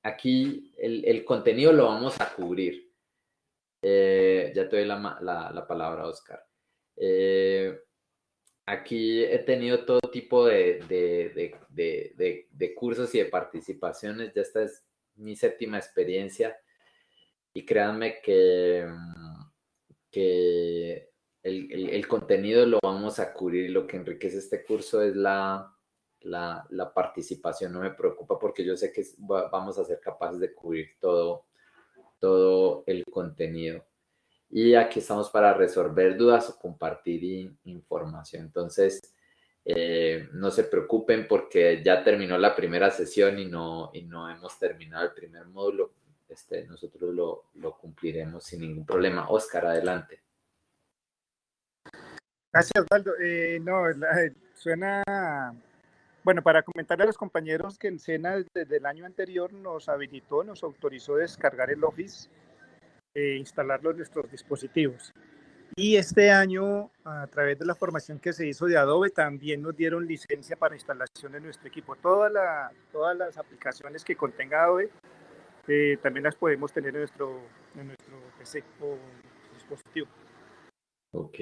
aquí el contenido lo vamos a cubrir. Ya te doy la palabra, Oscar. Aquí he tenido todo tipo de cursos y de participaciones. Ya esta es mi 7ª experiencia. Y créanme que el contenido lo vamos a cubrir. Lo que enriquece este curso es la participación. No me preocupa porque yo sé que vamos a ser capaces de cubrir todo el contenido. Y aquí estamos para resolver dudas o compartir información. Entonces, no se preocupen porque ya terminó la primera sesión y no hemos terminado el primer módulo. Nosotros lo cumpliremos sin ningún problema. Oscar, adelante. Gracias, Osvaldo. Suena, bueno, para comentarle a los compañeros que el SENA desde el año anterior nos habilitó, nos autorizó a descargar el Office e instalarlo en nuestros dispositivos. Y este año, a través de la formación que se hizo de Adobe, también nos dieron licencia para instalación de nuestro equipo. Todas las aplicaciones que contenga Adobe también las podemos tener en nuestro PC o dispositivo. Ok.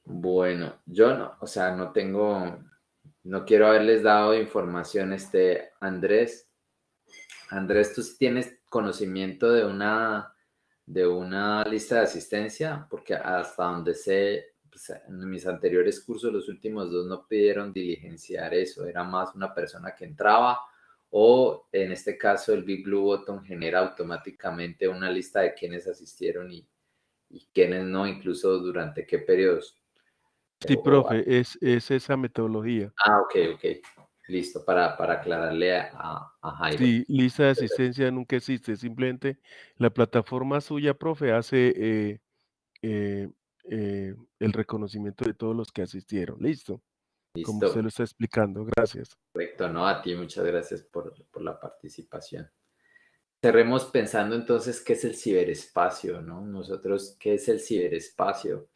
Bueno, yo no quiero haberles dado información, Andrés. Andrés, ¿tú tienes conocimiento de una lista de asistencia? Porque hasta donde sé, pues, en mis anteriores cursos, los últimos 2 no pidieron diligenciar eso. Era más una persona que entraba o, en este caso, el Big Blue Button genera automáticamente una lista de quienes asistieron y quienes no, incluso durante qué periodos. Sí, profe, es esa metodología. Ok. Listo, para aclararle a Jairo. Sí, lista de asistencia nunca existe, simplemente la plataforma suya, profe, hace el reconocimiento de todos los que asistieron. Listo, como usted lo está explicando. Gracias. Correcto, no, a ti muchas gracias por la participación. Cerremos pensando entonces qué es el ciberespacio, ¿no? Nosotros, ¿qué es el ciberespacio?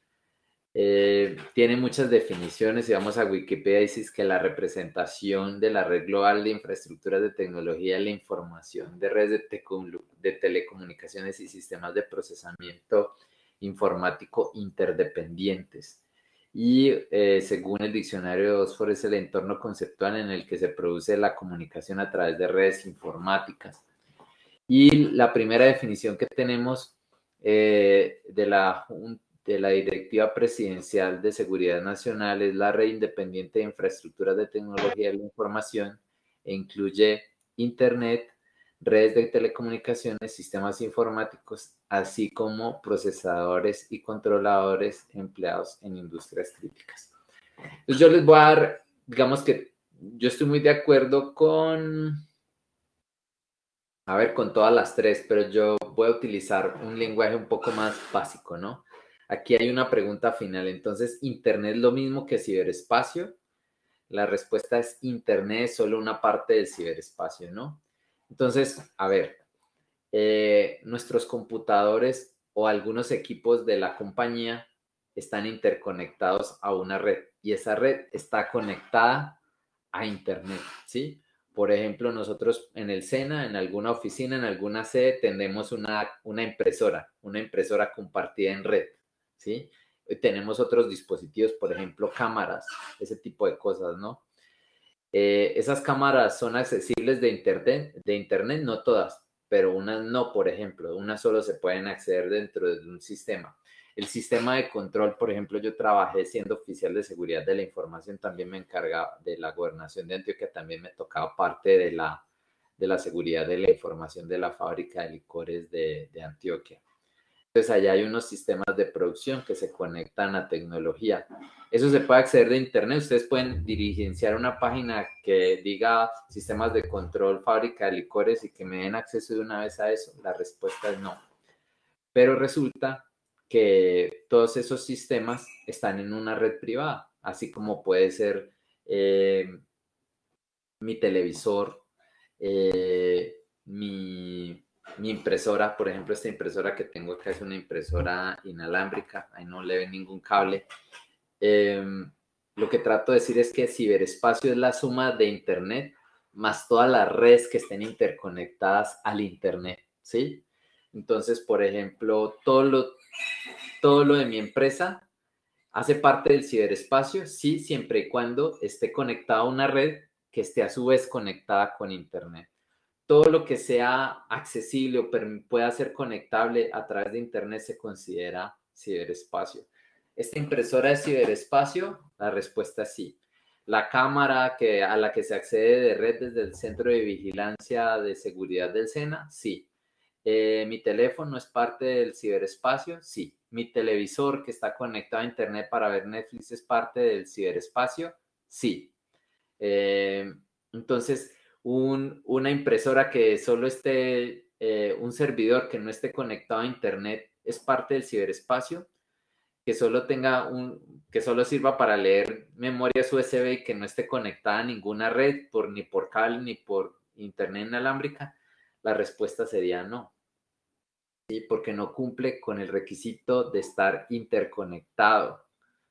Tiene muchas definiciones. Si vamos a Wikipedia, dice que la representación de la red global de infraestructuras de tecnología de la información de redes de telecomunicaciones y sistemas de procesamiento informático interdependientes. Y según el diccionario de Oxford, es el entorno conceptual en el que se produce la comunicación a través de redes informáticas. Y la primera definición que tenemos de la Directiva Presidencial de Seguridad Nacional es la red independiente de infraestructuras de tecnología de la información e incluye Internet, redes de telecomunicaciones, sistemas informáticos, así como procesadores y controladores empleados en industrias críticas. Entonces yo les voy a dar, digamos que yo estoy muy de acuerdo con todas las 3, pero yo voy a utilizar un lenguaje un poco más básico, ¿no? Aquí hay una pregunta final. Entonces, ¿Internet es lo mismo que ciberespacio? La respuesta es Internet es solo una parte del ciberespacio, ¿no? Entonces, nuestros computadores o algunos equipos de la compañía están interconectados a una red y esa red está conectada a Internet, ¿sí? Por ejemplo, nosotros en el SENA, en alguna oficina, en alguna sede, tenemos una impresora compartida en red, ¿sí? Tenemos otros dispositivos, por ejemplo, cámaras, ese tipo de cosas, ¿no? Esas cámaras son accesibles de internet, no todas, pero unas no, por ejemplo, unas solo se pueden acceder dentro de un sistema. El sistema de control, por ejemplo, yo trabajé siendo oficial de seguridad de la información, también me encargaba de la gobernación de Antioquia, también me tocaba parte de la seguridad de la información de la fábrica de licores de Antioquia. Entonces allá hay unos sistemas de producción que se conectan a tecnología. Eso se puede acceder de internet. Ustedes pueden dirigenciar una página que diga sistemas de control, fábrica de licores y que me den acceso de una vez a eso. La respuesta es no. Pero resulta que todos esos sistemas están en una red privada, así como puede ser mi televisor, mi impresora, por ejemplo, esta impresora que tengo acá es una impresora inalámbrica, ahí no le ven ningún cable. Lo que trato de decir es que ciberespacio es la suma de Internet más todas las redes que estén interconectadas al Internet, ¿sí? Entonces, por ejemplo, todo lo de mi empresa hace parte del ciberespacio, sí, siempre y cuando esté conectado a una red que esté a su vez conectada con Internet. Todo lo que sea accesible o pueda ser conectable a través de Internet se considera ciberespacio. ¿Esta impresora es ciberespacio? La respuesta es sí. La cámara a la que se accede de red desde el Centro de Vigilancia de Seguridad del SENA, sí. ¿Mi teléfono es parte del ciberespacio? Sí. ¿Mi televisor que está conectado a internet para ver Netflix es parte del ciberespacio? Sí. Entonces, una impresora que solo esté, un servidor que no esté conectado a internet es parte del ciberespacio, que solo que solo sirva para leer memorias USB y que no esté conectada a ninguna red, ni por cable ni por internet inalámbrica. La respuesta sería no. ¿Sí? Porque no cumple con el requisito de estar interconectado,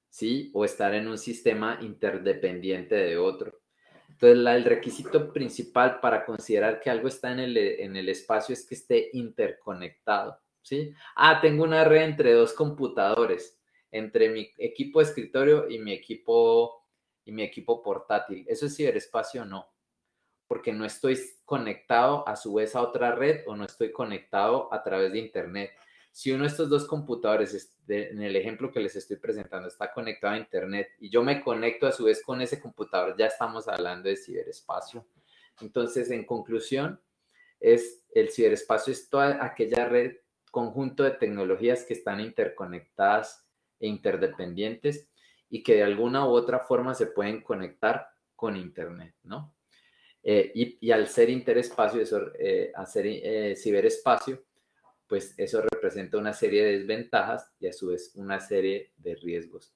¿sí? O estar en un sistema interdependiente de otro. Entonces, el requisito principal para considerar que algo está en el espacio es que esté interconectado, ¿sí? Tengo una red entre dos computadores, entre mi equipo de escritorio y mi equipo portátil. ¿Eso es ciberespacio? No, porque no estoy conectado a su vez a otra red o no estoy conectado a través de internet. Si uno de estos dos computadores, en el ejemplo que les estoy presentando, está conectado a internet y yo me conecto a su vez con ese computador, ya estamos hablando de ciberespacio. Entonces, en conclusión, el ciberespacio es toda aquella red, conjunto de tecnologías que están interconectadas e interdependientes y que de alguna u otra forma se pueden conectar con internet, ¿no? Y al ser interespacio, ciberespacio, pues eso representa una serie de desventajas y a su vez una serie de riesgos.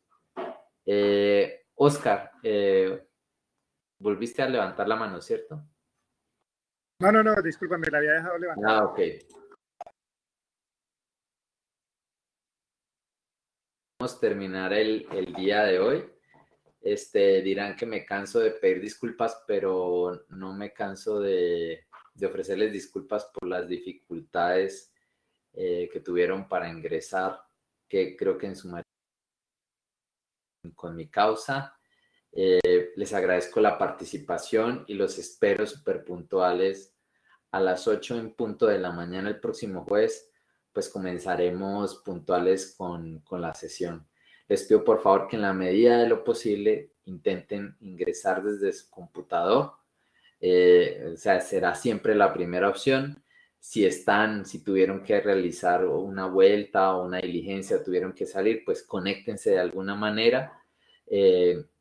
Oscar, volviste a levantar la mano, ¿cierto? No, discúlpame, la había dejado levantada. Ok. Vamos a terminar el día de hoy. Dirán que me canso de pedir disculpas, pero no me canso de ofrecerles disculpas por las dificultades que tuvieron para ingresar, que creo que en su mayoría con mi causa. Les agradezco la participación y los espero súper puntuales a las 8 en punto de la mañana el próximo jueves, pues comenzaremos puntuales con la sesión. Les pido por favor que en la medida de lo posible intenten ingresar desde su computador. O sea, será siempre la primera opción. Si tuvieron que realizar una vuelta o una diligencia, tuvieron que salir, pues conéctense de alguna manera,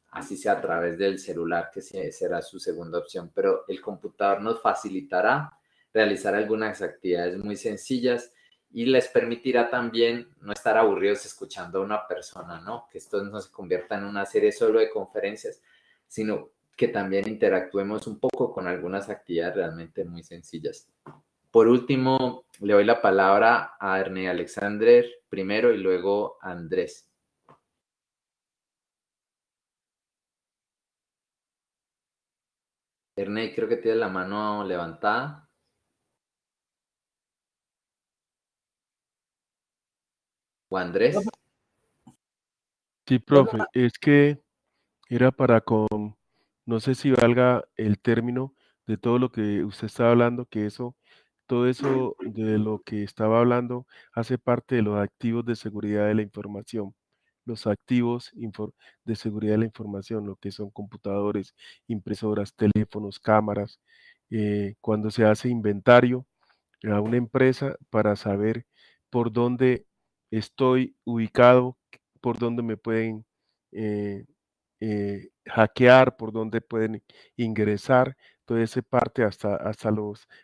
así sea a través del celular, que será su segunda opción. Pero el computador nos facilitará realizar algunas actividades muy sencillas y les permitirá también no estar aburridos escuchando a una persona, ¿no? Que esto no se convierta en una serie solo de conferencias, sino que también interactuemos un poco con algunas actividades realmente muy sencillas. Por último, le doy la palabra a Ernei Alexander primero y luego a Andrés. Ernei, creo que tiene la mano levantada. ¿O Andrés? Sí, profe, es que era no sé si valga el término de todo lo que usted estaba hablando, todo eso de lo que estaba hablando hace parte de los activos de seguridad de la información. Los activos de seguridad de la información, lo que son computadores, impresoras, teléfonos, cámaras, cuando se hace inventario a una empresa para saber por dónde estoy ubicado, por dónde me pueden hackear, por dónde pueden ingresar. Toda esa parte hasta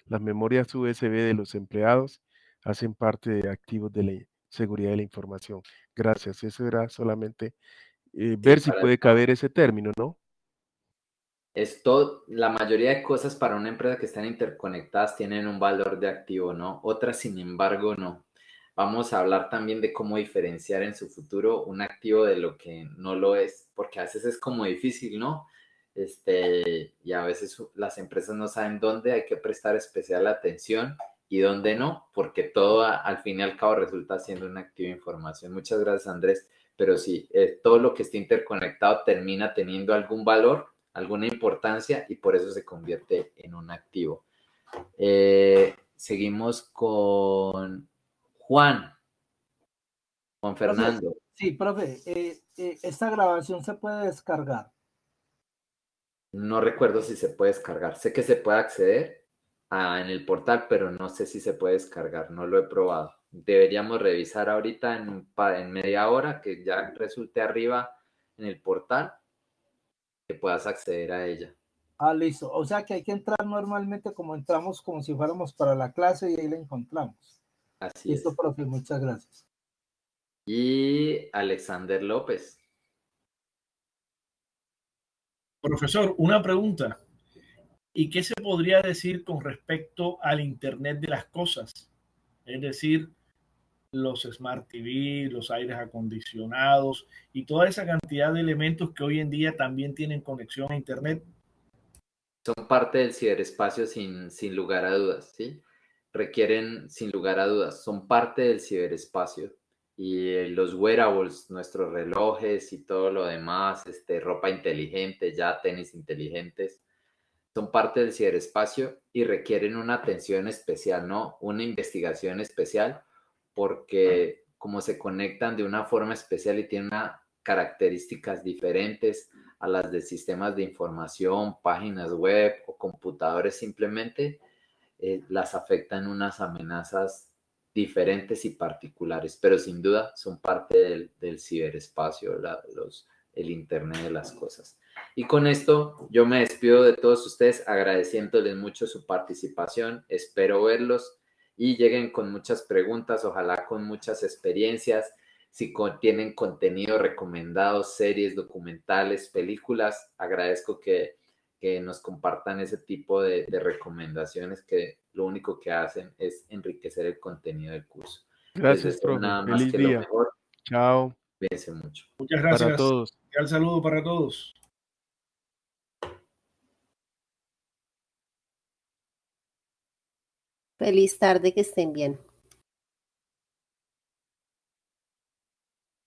las memorias USB de los empleados hacen parte de activos de la seguridad de la información. Gracias. Eso era solamente ver si puede caber ese término, ¿no? La mayoría de cosas para una empresa que están interconectadas tienen un valor de activo, ¿no? Otras, sin embargo, no. Vamos a hablar también de cómo diferenciar en su futuro un activo de lo que no lo es, porque a veces es como difícil, ¿no? Y a veces las empresas no saben dónde hay que prestar especial atención y dónde no, porque todo al fin y al cabo resulta siendo un activo de información. Muchas gracias, Andrés. Pero sí, todo lo que esté interconectado termina teniendo algún valor, alguna importancia y por eso se convierte en un activo. Seguimos con Juan. Juan Fernando. Sí, profe, esta grabación se puede descargar. No recuerdo si se puede descargar. Sé que se puede acceder en el portal, pero no sé si se puede descargar. No lo he probado. Deberíamos revisar ahorita en media hora que ya resulte arriba en el portal que puedas acceder a ella. Ah, listo. O sea que hay que entrar normalmente como entramos, como si fuéramos para la clase y ahí la encontramos. Así Listo, es. profe, muchas gracias. Y Alexander López. Profesor, una pregunta. ¿Y qué se podría decir con respecto al Internet de las cosas? Es decir, los Smart TV, los aires acondicionados y toda esa cantidad de elementos que hoy en día también tienen conexión a Internet. Son parte del ciberespacio sin lugar a dudas, ¿sí? Requieren, sin lugar a dudas, son parte del ciberespacio. Y los wearables, nuestros relojes y todo lo demás, ropa inteligente, ya tenis inteligentes, son parte del ciberespacio y requieren una atención especial, ¿no? Una investigación especial, porque como se conectan de una forma especial y tienen características diferentes a las de sistemas de información, páginas web o computadores simplemente, las afectan unas amenazas diferentes y particulares, pero sin duda son parte del ciberespacio, el Internet de las cosas. Y con esto yo me despido de todos ustedes agradeciéndoles mucho su participación. Espero verlos y lleguen con muchas preguntas, ojalá con muchas experiencias. Si tienen contenido recomendado, series, documentales, películas, agradezco que nos compartan ese tipo de recomendaciones que lo único que hacen es enriquecer el contenido del curso. Gracias, Les deseo profe. nada más Feliz que lo día. mejor. Chao. Cuídense mucho. Muchas Para gracias. todos. Un saludo para todos. Feliz tarde, que estén bien.